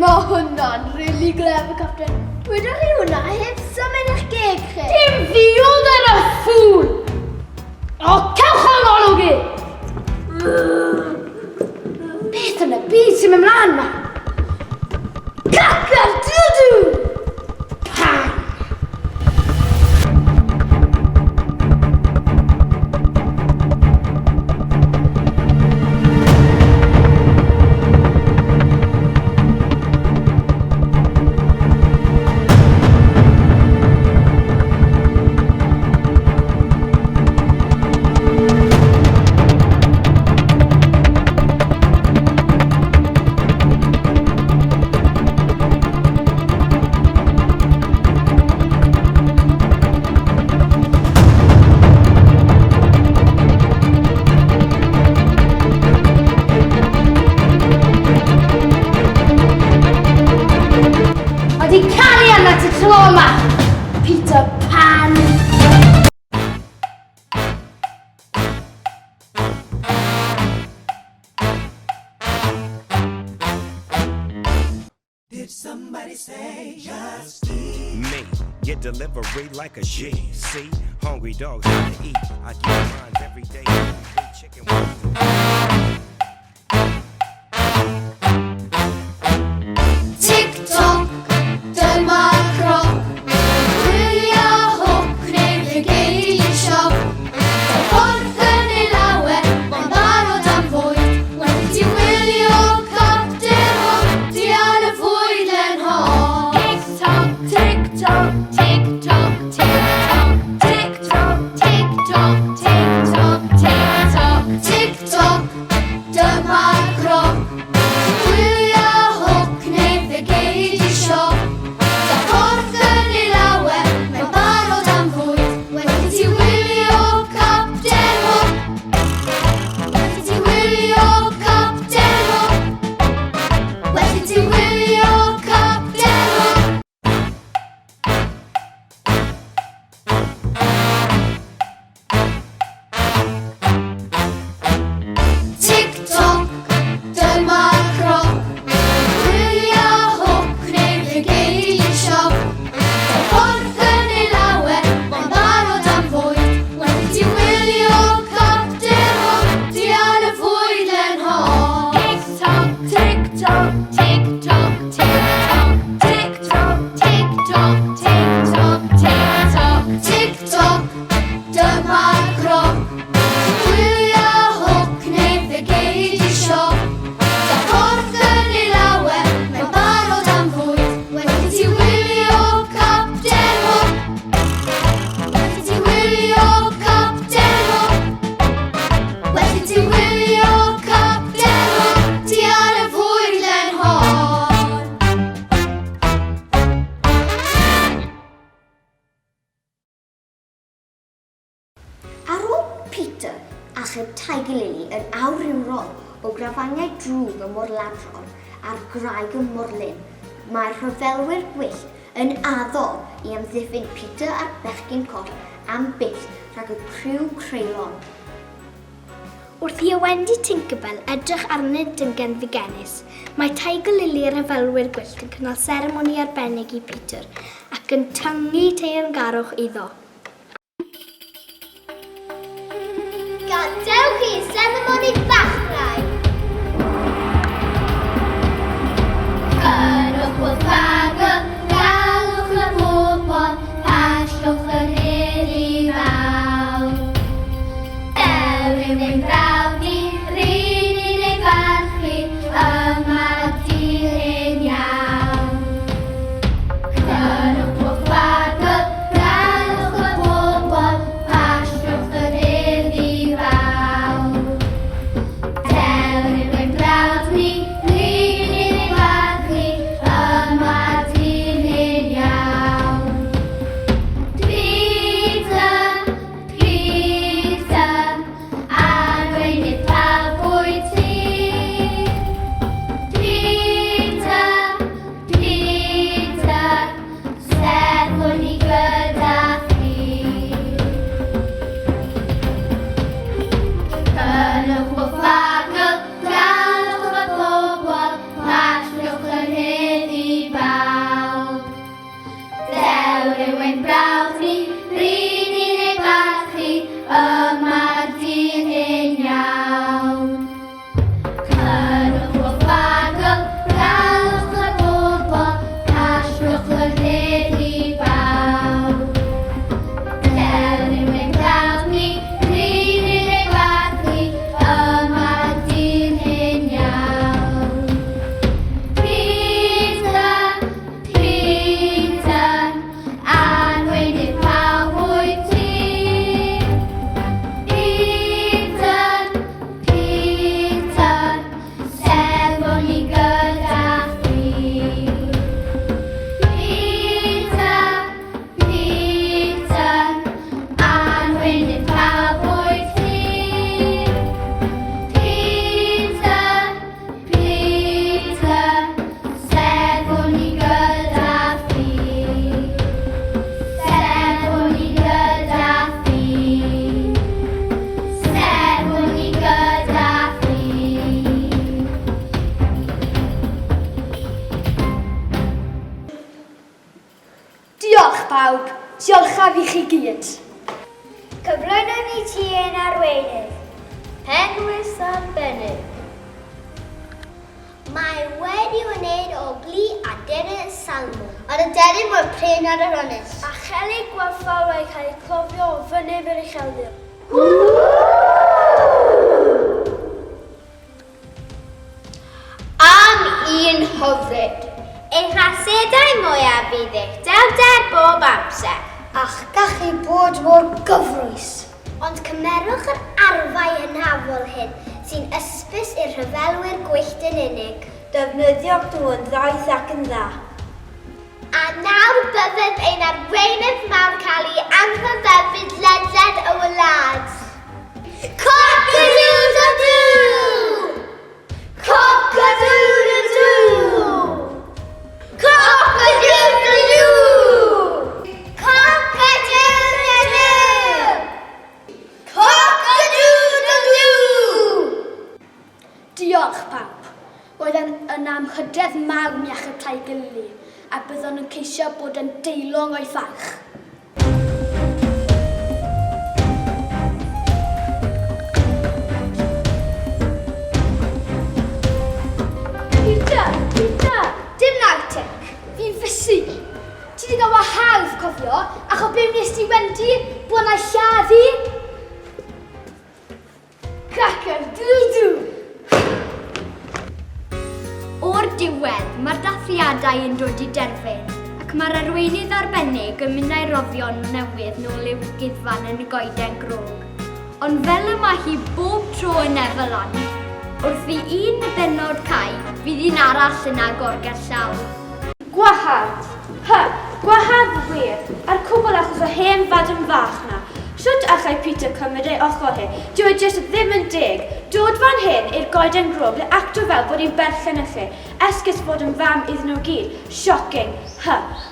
Ma hwnna'n really clever, capten. Weda chi hwnna heb symud eich geg chi? Dim fi oedd yn y ffwl! O, cewch o'n olwg i! Beth yn y byd sy'n mynd mlaen ma? Cacar dwdw! Pan! somebody say just eat? Me, get delivery like a G. See, hungry dogs want to eat. I get mine every day. Chicken Tick-tock, dyma croc. Wylio hwc neu fugeili sioc. Mae porth yn ei lawer, mae'n barod am fwyd. Wedi ti wylio capten hwc, di ar y fwyd yn hon. Tick-tock, tick-tock, tick-tock, tick-tock, tick-tock, tick-tock, tick-tock, tick-tock. Tick-tock, dyma croc. Wylio hwc neu fugeili sioc. Mae porth yn ei lawer, mae'n barod am fwyd. Wedi ti wylio capten hwc. Wedi ti wylio capten hwc. Wedi ti wylio capten hwc. Tick-tock, dyma croc. Wylio hwc neu fugeili sioc. Mae porth yn ei lawer, mae'n barod am fwyd. Wedi ti wylio capten hwc, di ar y fwyd yn hon. Tick-tock, tick-tock, tick-tock, tick-tock, tick-tock, tick-tock, tick-tock, tick-tock. Tick-tock, dyma croc. Wylio hwc neu fugeili sioc. Mae porth yn ei lawer, mae'n barod am fwyd. Wedi ti wylio capten hwc. Wedi ti wylio capten hwc. Wedi ti wylio capten hwc, di ar y fwyd yn hon. Ar ôl Peter a chyb Tiger Lily yn awriwrol o grafangau drwg y morladron a'r graig y morlin, mae'r rhyfelwyr gwyllt yn addo i amddiffyn Peter a'r bechgyn coll am byth rhag y criw creulon. Wrth i Wendy Tinkerbell edrych arnynt yn genfigenus, mae Tiger Lily a rhyfelwyr gwyllt yn cynnal seremoni arbennig i Peter ac yn tyngu teyrngarwch iddo. Gadewch chi seremoni ddechrau. Cyrwch wrth fagr, galwch y bobl, pallwch yr hir i fawr. Ewyn ein brawd ni, rhin i neu farchu, yma dilyn iawn. Cyrwch wrth fagr, galwch y bawb, diolchaf i chi gyd. Cyflwynon ni ti yn arweinydd. Penwys arbennig. Mae wedi wneud o glu a deren salmon. Ond y deren mor pren ar yr ynys. A cheli gwerthfawr cael ei clofio o fyny fy'r ucheldir. Am un hyfryd. Ein rhasedau mwyaf fydd eich dewder bob amser. Ach gach chi bod mor gyfrwys. Ond cymerwch yr arfau hynafol hyn sy'n ysbys i'r rhyfelwyr gwyllt yn unig. Defnyddiwch nhw yn ddaeth ac yn dda. A nawr byddedd ein arweinydd mawr cael ei anghyfyfyd ledled y wlad. Cock-a-doodle-doo! Cock-a-doodle-doo! Cock-a-doodle-doo! Cock-a-doodle-doo! Cock-a-doodle-doo! Diolch pawb. Roedd yn amhydedd mawr i achub tai gily, a byddwn yn ceisio bod yn deilwng o'i falch. Peter! Dim nawr, Tic. Fi'n fysu. Ti wedi gael wahardd, cofio, ac o be wnes ti wendi, bod yna lladdu? Cock-a-doodle-doo! O'r diwedd, mae'r dathliadau yn dod i derfyn, ac mae'r arweinydd arbennig yn mynd â'i roddion newydd nôl i'w gyddfan yn y goeden grog. Ond fel yma hi bob tro yn Neverland, wrth i un benod cau, fydd un arall yn agor gerllaw. Gwahardd. Gwahardd wir. A'r cwbl achos o hen fad yn fach na. Siwt allai Peter cymryd ei ochr hyn? Dyw e jyst ddim yn deg. Dod fan hyn i'r goeden grog le acto fel bod hi'n berchen y lle. Esgus fod yn fam iddyn nhw gyd. Shocking.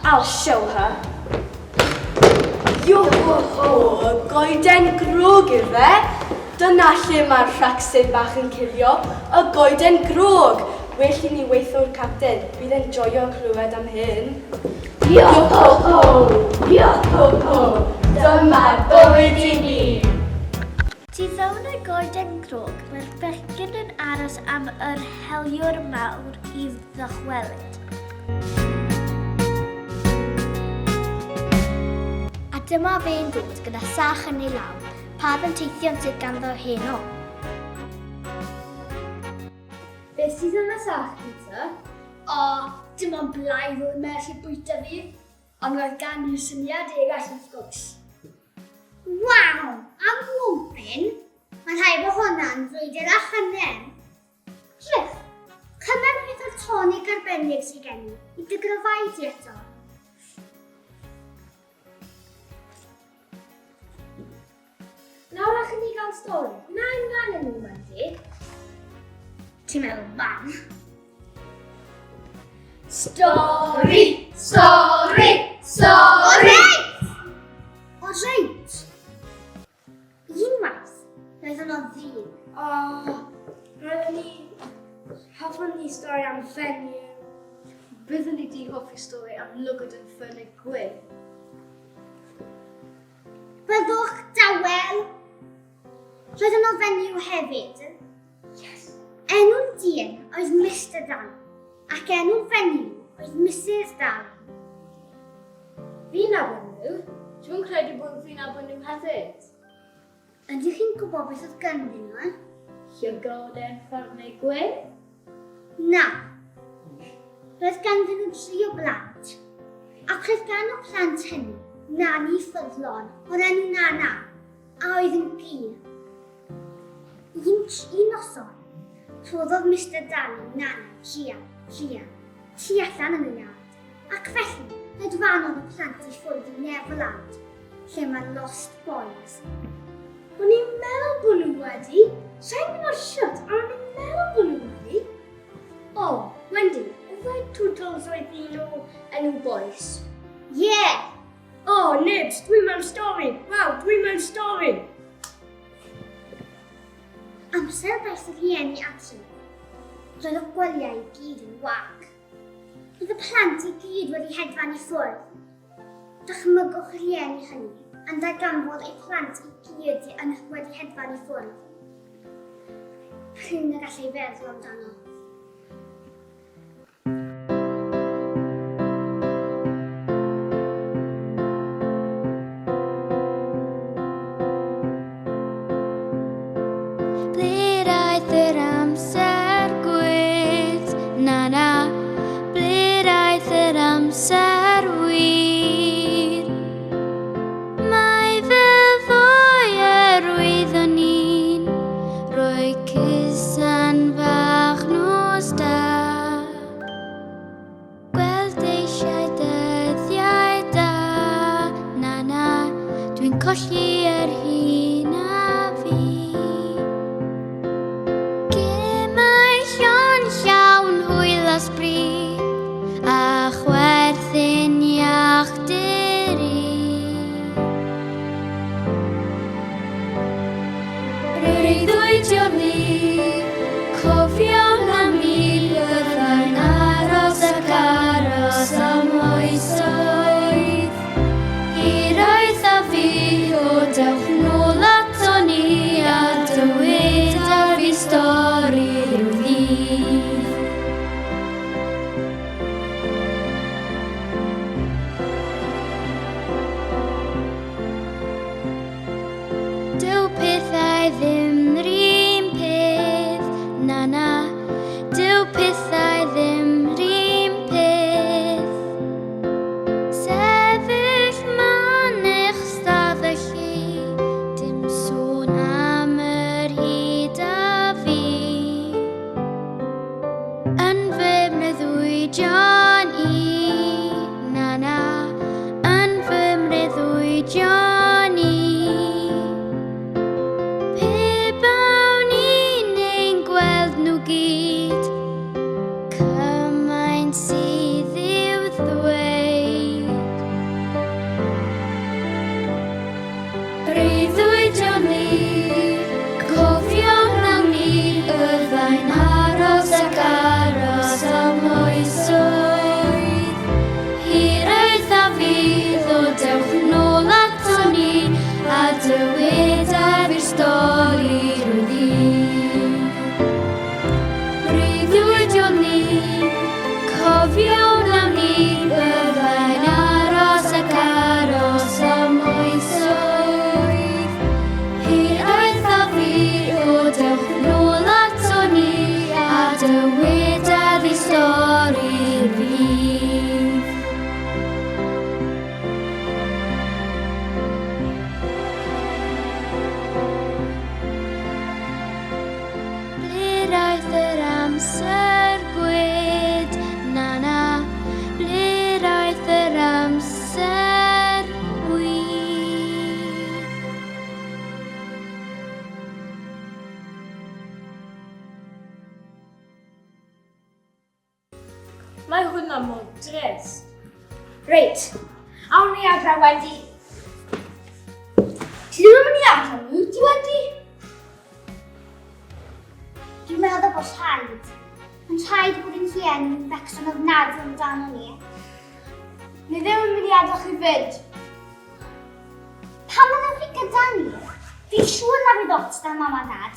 I'll show her. Yo-ho-ho, y goeden grog ife? Dyna lle mae'r rhacsen bach yn cilio. Y goeden grog. Well i ni weithio'r capten. Bydd e'n joio clywed am hyn. Yo-ho-ho, yo-ho-ho. Dyma'r bywyd i ni. Tu fewn y goeden grog, mae'r bechgyn yn aros am yr heliwr mawr i ddychwelyd. A dyma fe'n dod gyda sach yn ei law, pad yn teithio sydd ganddo heno. Beth sydd yn y sach, Peter? Dim ond blaidd oedd merch i bwyta fi, ond roedd gan i'r syniad eraill wrth gwrs. Waw! Am mwmpyn, mae'n rhaid bod hwnna'n frwydr a hanner. Cliff, cymer beth o'r tonig arbennig sydd gen i dy gryfau ti eto. Nawr ach ni gael stori. Na'n gan yn nhw wedi. Ti'n meddwl fan? Stori! Stori! Stori! O reit! Unwaith, roedd yno ddyn. Roeddwn ni stori am fenyw. Byddwn ni di hoffi stori am lwgod yn ffynnu gwyn. Byddwch dawel. Roedd yno fenyw hefyd. Yes! Enw'r dyn oedd Mr. Dan, ac enw'r fenyw oedd Mrs. Dan. Fi'n nabod nhw. Dwi'n credu bod fi'n nabod nhw hefyd. Ydych chi'n gwybod beth oedd ganddyn nhw? Llygod yn ffynnu gwyn? Na. Roedd ganddyn nhw 3 o blant. Ac roedd gan o plant hynny nani ffyddlon o'r enw Nana, a oedd yn gi. Un noson, rhoddodd Mr. Dan i Nana tria, tu allan yn y iard, ac felly hedfanodd y plant i ffwrdd i Neverland, lle mae Lost Boys. O'n i'n meddwl bod nhw wedi. Sa'n mynd o'r siwt, ond o'n i'n meddwl bod nhw wedi. Wendy, yfed Tootles oedd un o enw boys? Yeah! Nibs, dwi mewn stori. Waw, dwi mewn stori. Amser daeth y rhieni adref. Roedd y gwyliau i gyd yn wag. Roedd y plant i gyd wedi hedfan i ffwrdd. Dychmygwch y rhieni hynny yn darganfod eu plant i gyd wedi hedfan i ffwrdd. Rhywun y gallai feddwl amdano. Ble daeth yr amser gwyllt, na na. Ble daeth yr amser wir. Mae fel fwy yr wyddwn ni'n rhoi cysan fach nos da. Gweld eisiau dyddiau da, na na. Dwi'n colli yr hun a fi. Llawn hwyl a sbri a chwerthin iach diri. Breuddwydion ni, cofion am mi byddai'n aros ac aros am oesoedd. Hiraeth a fi o dewch nôl ato ni a dyweda fi stori rhyw ddydd. Dyw pethau ddim yr un peth, na na. Dyw pethau ddim yr un peth. Sefyll man eich stafell chi, dim sôn am yr hyd a fi. Yn fy mreuddwydion i, na na. Yn fy mreuddwydion i. Pe bawn i'n ein gweld nhw gyd, cymaint sydd i'w ddweud. Breuddwydion ni, cofion am ni byddai'n aros ac aros am oesoedd. Hiraeth a fi ddodewch nôl ato ni a dyweda fi'r stori rhyw ddydd. Breuddwydion ni, cofion am ni byddai'n aros ac aros am oesoedd. Hiraeth a fi ddodewch nôl ato ni a dyweda fi'r stori rhyw ddydd. Ble daeth yr amser gwyd, na na. Ble daeth yr amser wir. Mae hwnna mor drist. Reit, awn ni adra wedi. Ti ddim yn mynd i adra nhw, ti wedi? Dwi'n meddwl bod rhaid. Yn rhaid bod yn rhieni yn becso'n ofnadwy amdano ni. Ni ddim yn mynd i adra chi fyd. Pam ydych chi gyda ni? Fi'n siŵr na fydd ots da mam a dad.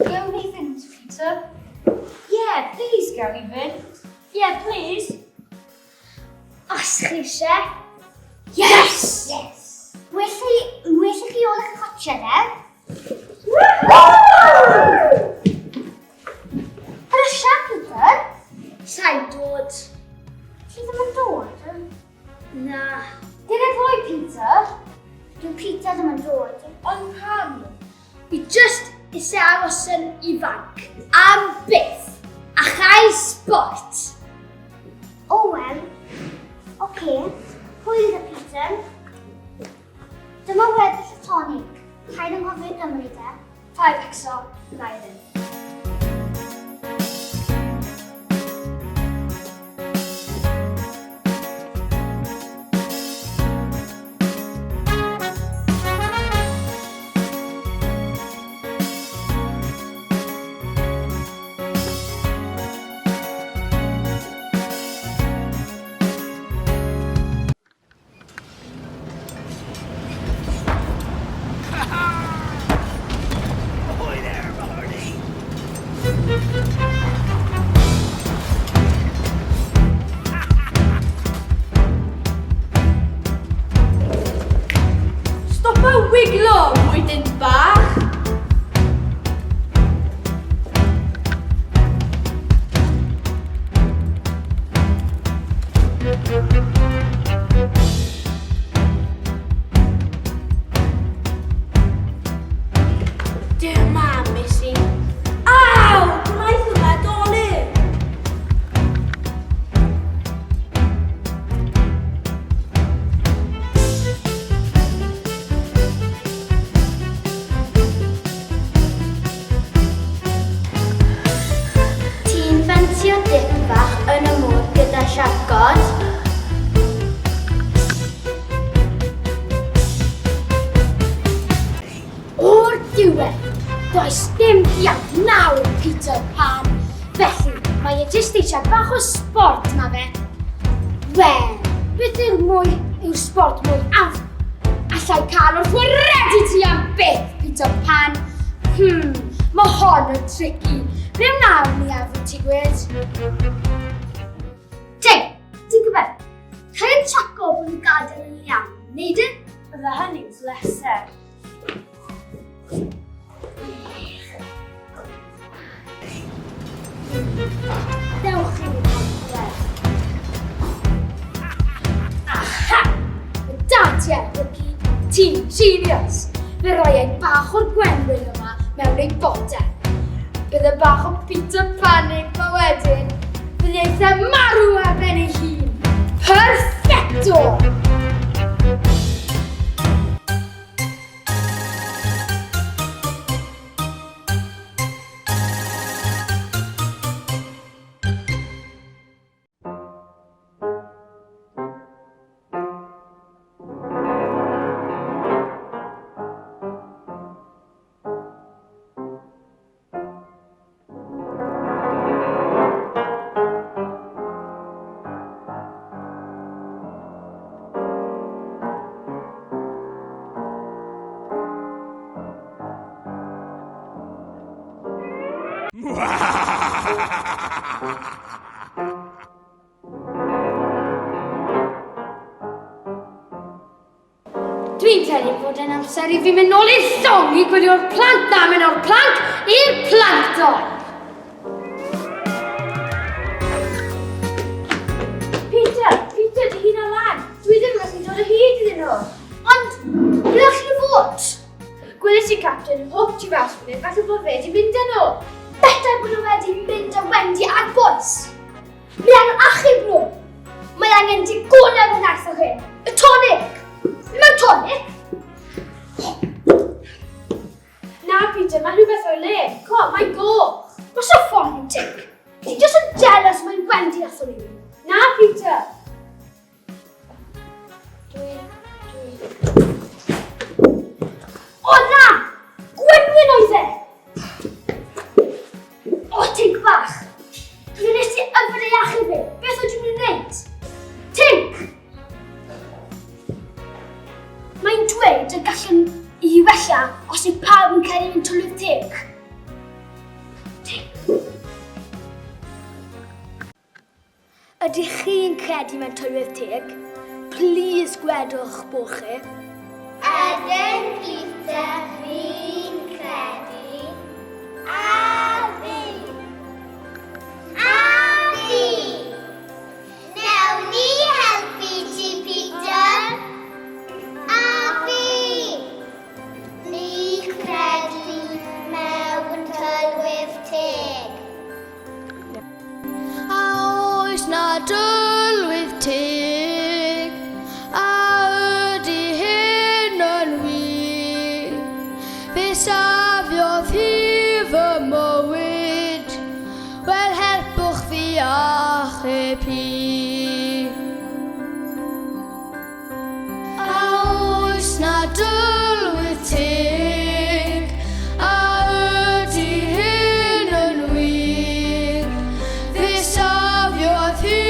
Gawn ni fynd, Peter? Yeah, please, gawn ni fynd. Yeah, please. Os chi eisiau. Yes! Yes! Well chi ôl eich cotiau de? Brysio, Peter? Sa'n dod. Ti ddim yn dod? Na. Dyna gloi, Peter. Dwi'n Peter ddim yn dod. Ond pam? I just eisiau aros yn ifanc. Am byth. A chai sport. O, wel. Oce. Hwyl y Peter. Dyma weddill y tonig. Rhaid ymhofio Gymru de. 5 exo, na i ddim. eisiau bach o sport na fe. Wel, beth yw'r yw'r sport mwy allai cael wrth waredu ti am beth, Peter Pan? Mae hon yn tricky. Ble wnawn ni efo ti gwed? Ti'n gwybod? Cael chaco bod yn gadael yn iawn, neud e? Bydde hynny'n bleser. Dewch i ni cael. Aha! Y dad i Erygi, ti'n genius. Fe roi ein bach o'r gwenwyn yma mewn ei bodau. Bydde bach o Peter Panic ma wedyn. Bydde eithaf marw ar ben ei hun. Perfecto! Dwi'n credu bod yn amser i fi mynd nôl i'r llong i gwylio'r plant na mynd o'r planc i'r plancton. Peter, di hyn o lan. Dwi ddim yn gallu dod o hyd iddyn nhw. Ond, ble allan nhw fod? Gwylais i Captain yn hwp ti fas fan hyn, falle bod fe di mynd â nhw. Better bod nhw wedi mynd â Wendy a'r boes. Mae angen achub nhw. Mae angen digonedd yn aeth o hyn. Y tonic. Mewn tonic? Na, Peter, mae rhywbeth o'i le. Co, mae'n go. Mas o ffordd yn tic. Ti jyst yn jealous mae'n Wendy athon ni. Na, Peter. O na! Gwenwyn oedd e! O, Tink bach. Dwi'n nes i yfed ei achub fi. Beth oedd ti'n gwneud? Tink! Mae'n dweud y gallen i wella os yw pawb yn cael ein twlydd teg. Ydych chi'n credu mewn tywydd teg? Please gwedwch bo chi. Ydyn Peter fi'n credu. A fi. A fi. Newn ni helpu ti, Peter. A fi. Ni credu mewn tywydd teg. A oes na dylwydd teg, a ydy hyn yn wir. Fe safiodd hi fy mywyd, wel helpwch fi achub hi. A oes na dylwydd teg, a ydy hyn yn wir. Fe safiodd hi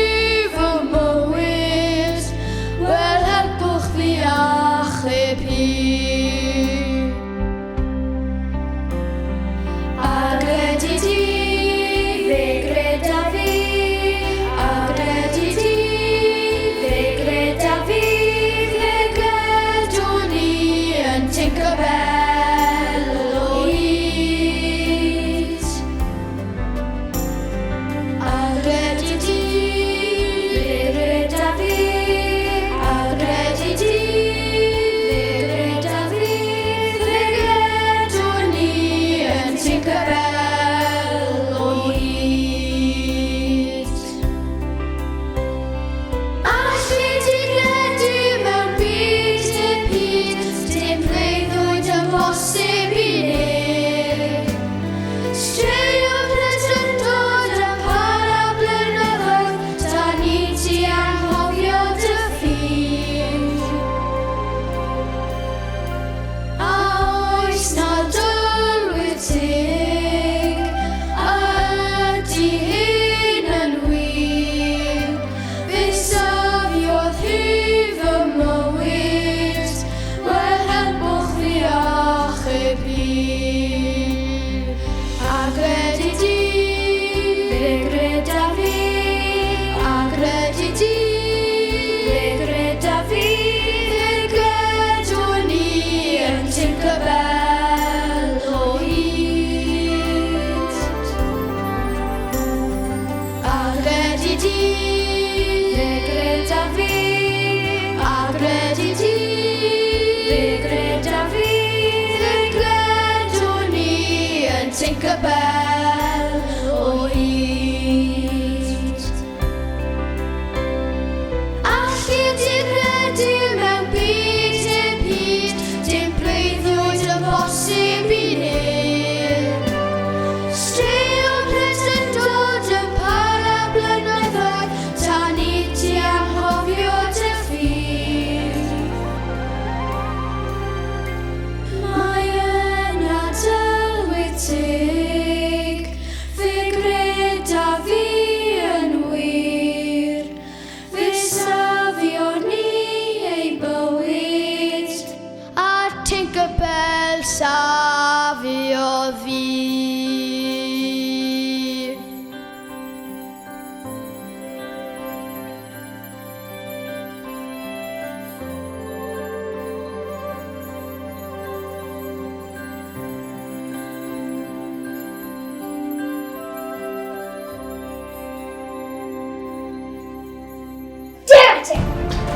eto.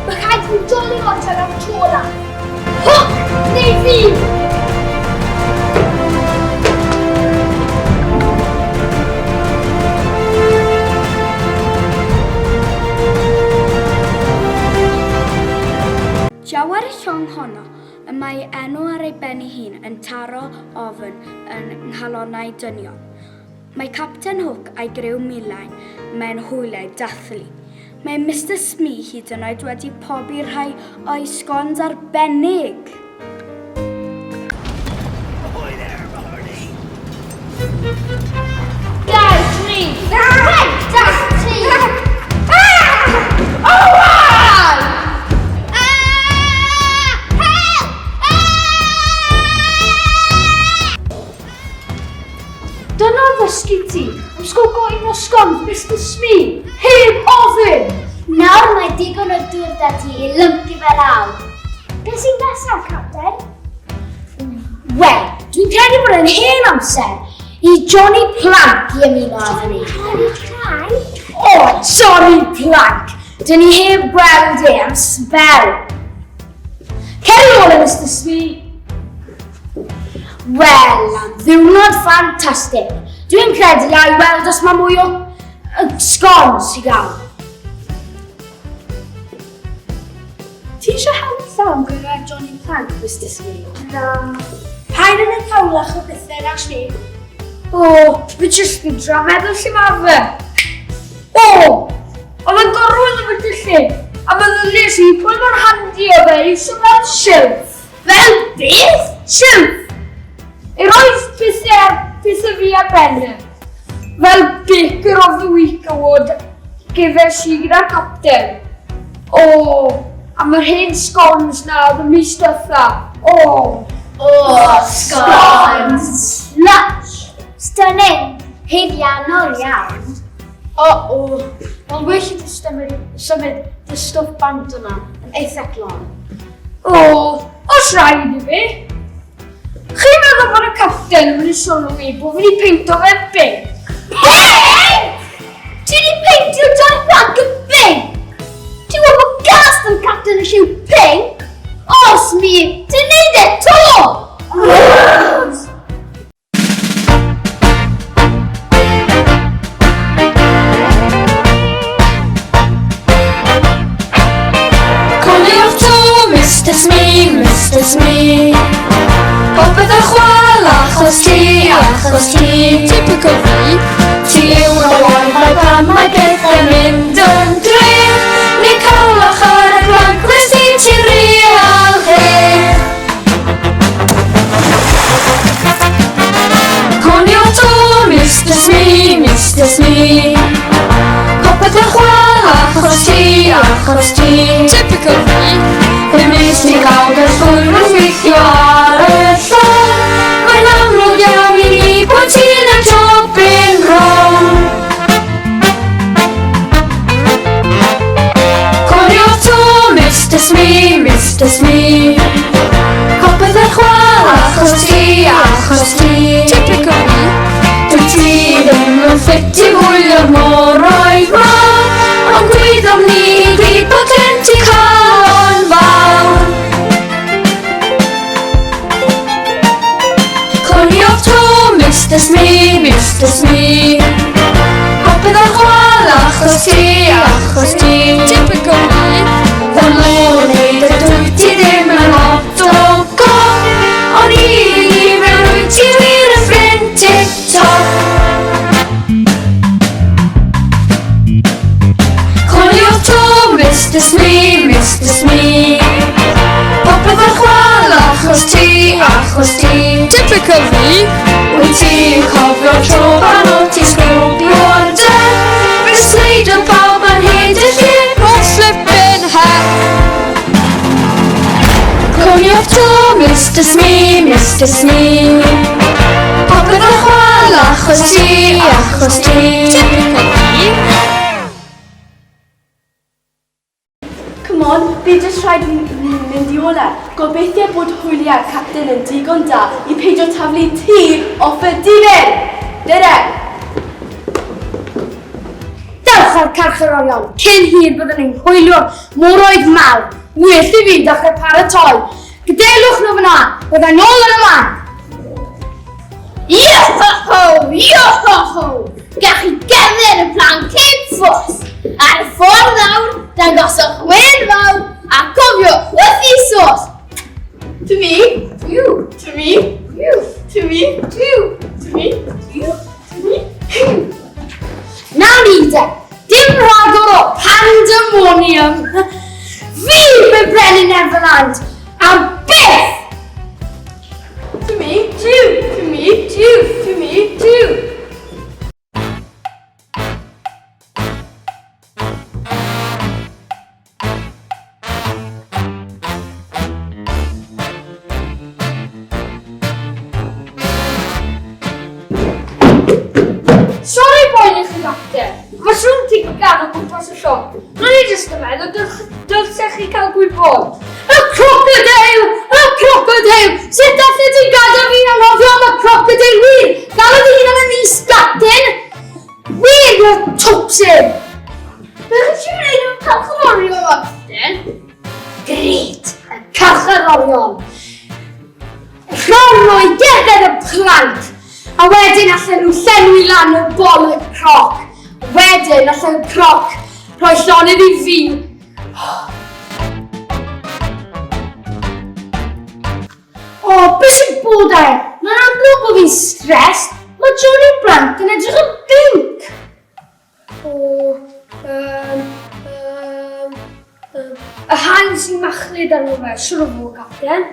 Mae rhaid i fi jolly roger am tro ola. Hook neu fi! Jawar y llong honno, y mae enw ar ei ben ei hun yn taro ofn yn nghalonnau dynion. Mae Capten Hook a'i griw milaen mewn hwyliau dathlu. Mae Mr Smee hyd yn oed wedi pobi rhai o'i sgons arbennig. Ahoy there, Marty. Dyna ddysgu ti, am sgogo un o sgons Mr Smee, heb ofyn! Nawr mae digon o dŵr da ti i lympi fe lawr. Beth sy'n nesaf, Capten? Wel, dwi'n credu bod yn hen amser i Johnny Plank i ymuno â ni. Johnny Plank? O, Johnny Plank! Dyn ni heb gweld e am sbel. Ceri ôl e, Mr Smee. Wel, am ddiwrnod ffantastig. Dwi'n credu ai weld os mae mwy o sgons i gael. Ti eisiau help llawn gyda Johnny Plank, Mr Smee? Na. Pa'n yn y tawlach o bethau na Smee? O, fi jyst yn dra meddwl lle mae fe. O, oedd yn gorwyd yn y dillyn. A mae'n ddylus i pwy mor handi o fe i symud silff. Fel beth? Silff! I roedd pethau fi ar benne. Fel Baker of the Week Award gefes i gyda'r Capten. O, a mae'r hen sgons na oedd yn mis dwetha. O, Scones! Lush! Stunning! Heiddiannol iawn. Wel well i ti symud dy stwff bant yna yn eitha glon. Os rhaid i fi. Chi'n meddwl bod y Capten yn mynd i sôn o fi bod fi wedi peinto fe binc? Binc? Ti wedi peintio Johnny Plank yn binc? Ti'n gwybod bod gas yn Capten yn lliw pinc? Os mi, ti'n neud e to! Cofiwch to, Mr Smee, Mr Smee. Popeth y chwal achos ti, typical fi. Ti yw'r oed mae pan mae bethau'n mynd yn dref. Neu cawlach ar y blanc, wes i ti real hef. Cofiwch to, Mr Smee, Mr Smee. Popeth y chwal achos ti, typical fi. Ddim nes ni gael gysgwyd yn weithio ar y llon. Mae'n amlwg iawn i ni bod ti'n y jobyn rong. Cofiwch to, Mr Smee, Mr Smee. Popeth y chwal achos ti, typical fi. Dwi ti ddim yn ffit i hwylio'r moroedd ma. Ond gwyddom ni gyd bod gen ti calon fawr. Cofiwch to, Mr Smee, Mr Smee. Popeth y chwal achos ti, typical fi. Fy mlwyd y dwi ti ddim yn lot o gog. Ond i mewn wyt ti wir yn ffrind TikTok. Cofiwch to, Mr Smee, Mr Smee. Popeth y chwal achos ti, typical fi. Wyt ti'n cofio tro pan o ti'n sgrwbio'r den. Fe sleid o pawb yn hyd y llun o flippin' heck. Cofiwch to, Mr Smee, Mr Smee. Popeth y chwal achos ti, typical fi. Come on, fi jyst rhaid mynd i ola. Gobeithio bod hwyliau'r Capten yn digon da i peidio taflu ti off y difyn. Dere! Dewch ar carcharorion. Cyn hir byddwn ni'n hwylio'r mwroedd mawr. Well i fi dechrau paratoi. Gadaelwch nhw fyna, byddai nôl yn y man. Yo-ho-ho! Yo-ho-ho! Gach chi gefnir y plan cyn ffos. Ar y ffordd nawr, dangoswch wen fawr a cofio chwythu sos. To me, you. To me, you. To me, you. To me, you. To me, you. Nawr ni de, dim rhagor o pandemonium. Fi y Brenin Everland, a beth! To me, you. To me, you. To me, you. Sorry boen i chi gapten. Mae siw'n ti gan o gwmpas y siop. Rwy'n i jyst yn meddwl dylsech chi cael gwybod. Y crocodile! Y crocodile! Sut dath ti gadael fi anghofio am y crocodile wir? Galodd hi yn y mis gapten? Wir y twpsyn! Bych chi wneud yn carcharorion gapten? Gret! Y carcharorion! Rhan o'i gerdded y plant! A wedyn allan nhw llenwi lan y bol y croc. Wedyn allan y croc rhoi llonydd i fi. O, beth sy'n bod e? Mae'n amlwg bod fi'n stres. Mae Johnny Brant yn edrych yn binc. Y haen sy'n machlyd arno fe, siwr o fod, Capten.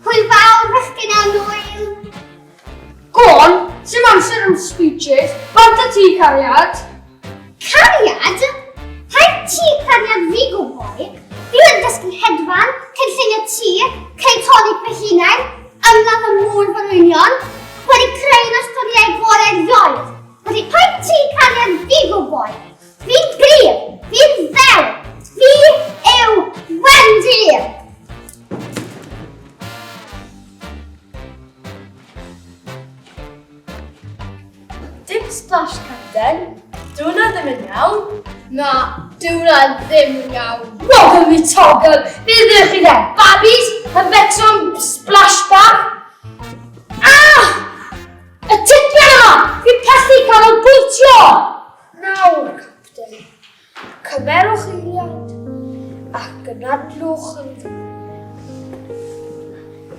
Hwyl fawr fechgyn a Lwyl. Go on, sy'n amser am speeches. Bant a ti, cariad? Cariad? Rhaid ti cariad fi gwboi. Fi yn dysgu hedfan, cynllunio tŷ, creu tonig fy ymladd y mŵn fyrwynion, wedi creu nostoriau gorau ddioed. Wedi rhaid ti cariad fi gwboi. Fi'n grif, fi'n ddew, fi yw Wendy. Dim splash, Captain. Dwna ddim yn iawn. Na, dwna ddim yn iawn. Wogl fi togl, bydd ydych chi de, babis, yn becso'n splash bag. Ah! Y tipiau yma, fi pallu canolbwyntio. Nawr, Captain, cymerwch eiliad ac gynadlwch yn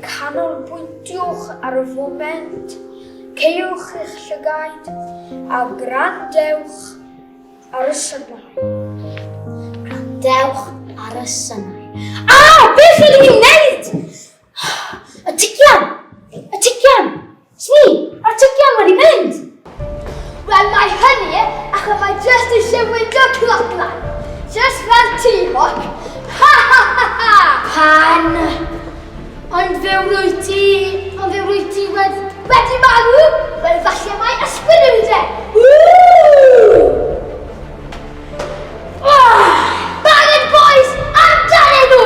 canolbwyntiwch ar y foment, ceiwch eich llygaid a grandewch ar y synau. Dewch ar y synau. Ah, beth ydych chi'n neud? Y tigian! Y tigian! Sni, a'r tigian wedi mynd. Wel, mae hynny achos mae jyst eisiau wyndo cloglan. Just fel ti, Hawk. Ha ha ha ha! Pan? Ond fe wrwyt ti wedi marw? Wel, falle mae ysbryd de. Barod, boys! Amdano nhw!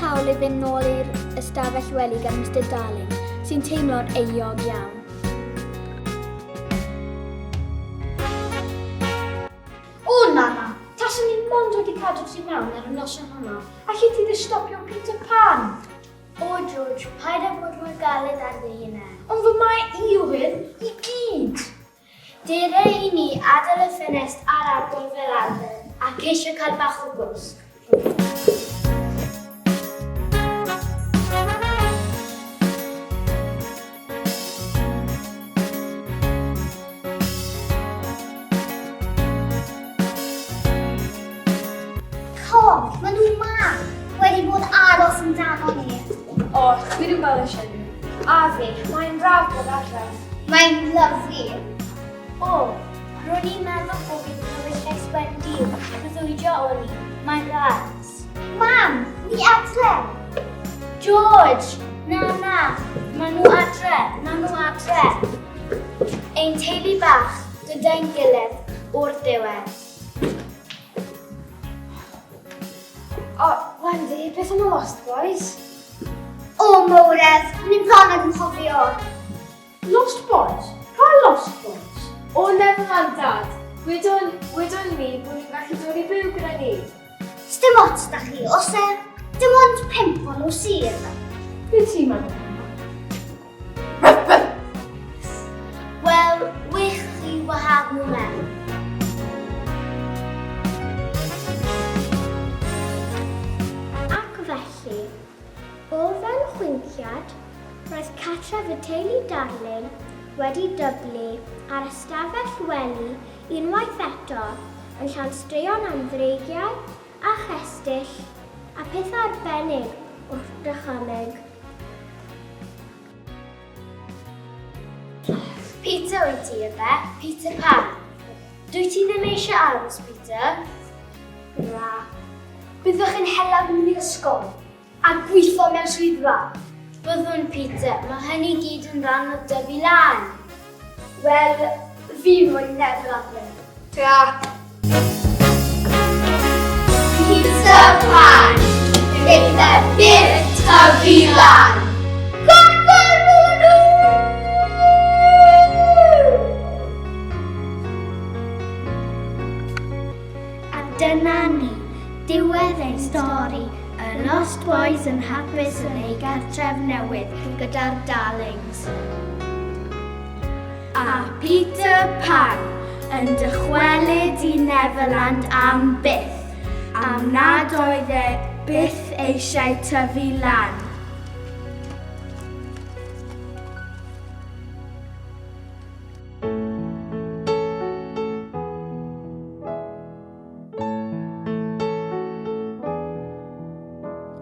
hawl i fynd nôl i'r ystafell wely gan Mr Darling, sy'n teimlo'n euog iawn. O, Nana, taswn ni'n mond wedi cadw ti mewn ar y noson honno. Alli ti ddistopio Peter Pan? O, George, paid â bod mor galed ar dy hunain. Ond fy mae i ywyd i gyd. Dere i ni adael y ffenest ar agor fel arfer ac eisiau cael bach o gwsg. Maen nhw ma wedi bod aros amdano ni. O, chwi ddim fel eisiau nhw. A fi, mae'n braf bod adre. Mae'n lyflu. O, ro'n i'n meddwl bod fi'n clywed llais Wendy yn ddwydio o ni. Mae'n ras. Mam, ni adre. George, na, maen nhw adre. Ein teulu bach, gyda'n gilydd o'r diwedd. O, Wendy, beth am y Lost Boys? O, Mowredd, ni'n bron yn cofio. Lost Boys? Pa Lost Boys? O, Neverland, Dad. Gwydwn ni bod ni'n gallu dod i byw gyda ni. Sdim ots da chi, os dim ond 5 o nhw sydd. Beth ti'n meddwl? Wel, wych chi wahad nhw mewn. Felly, o fel chwinciad, roedd cartref y teulu Darling wedi dyblu ar ystafell wely unwaith eto yn llawn straeon am ddreigiau a chestyll a pethau arbennig wrth dychymyg. Peter wyt ti, yfe? Peter Pan. Dwi ti ddim eisiau aros, Peter? Na. Byddwch yn hela mynd i'r ysgol a gweithio mewn swyddfa. Byddwn, Peter. Mae hynny gyd yn rhan o dyfu lan. Wel, fi fwy'n neddol adlen. Ta. Peter Pan. Gyda byth tyfu lan. A dyna ni. Diwedd ein stori, y Lost Boys yn hapus yn ei gartref newydd gyda'r Darlings. A Peter Pan yn dychwelyd i Neverland am byth, am nad oedd e byth eisiau tyfu lan.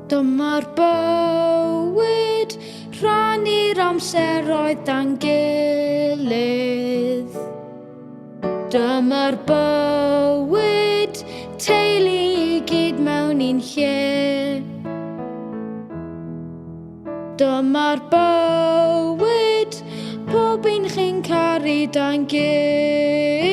Dyma'r bywyd, rhannu'r amseroedd dan gilydd. Dyma'r bywyd, teulu i gyd mewn un lle. Dyma'r bywyd, pob un chi'n caru dan gilydd.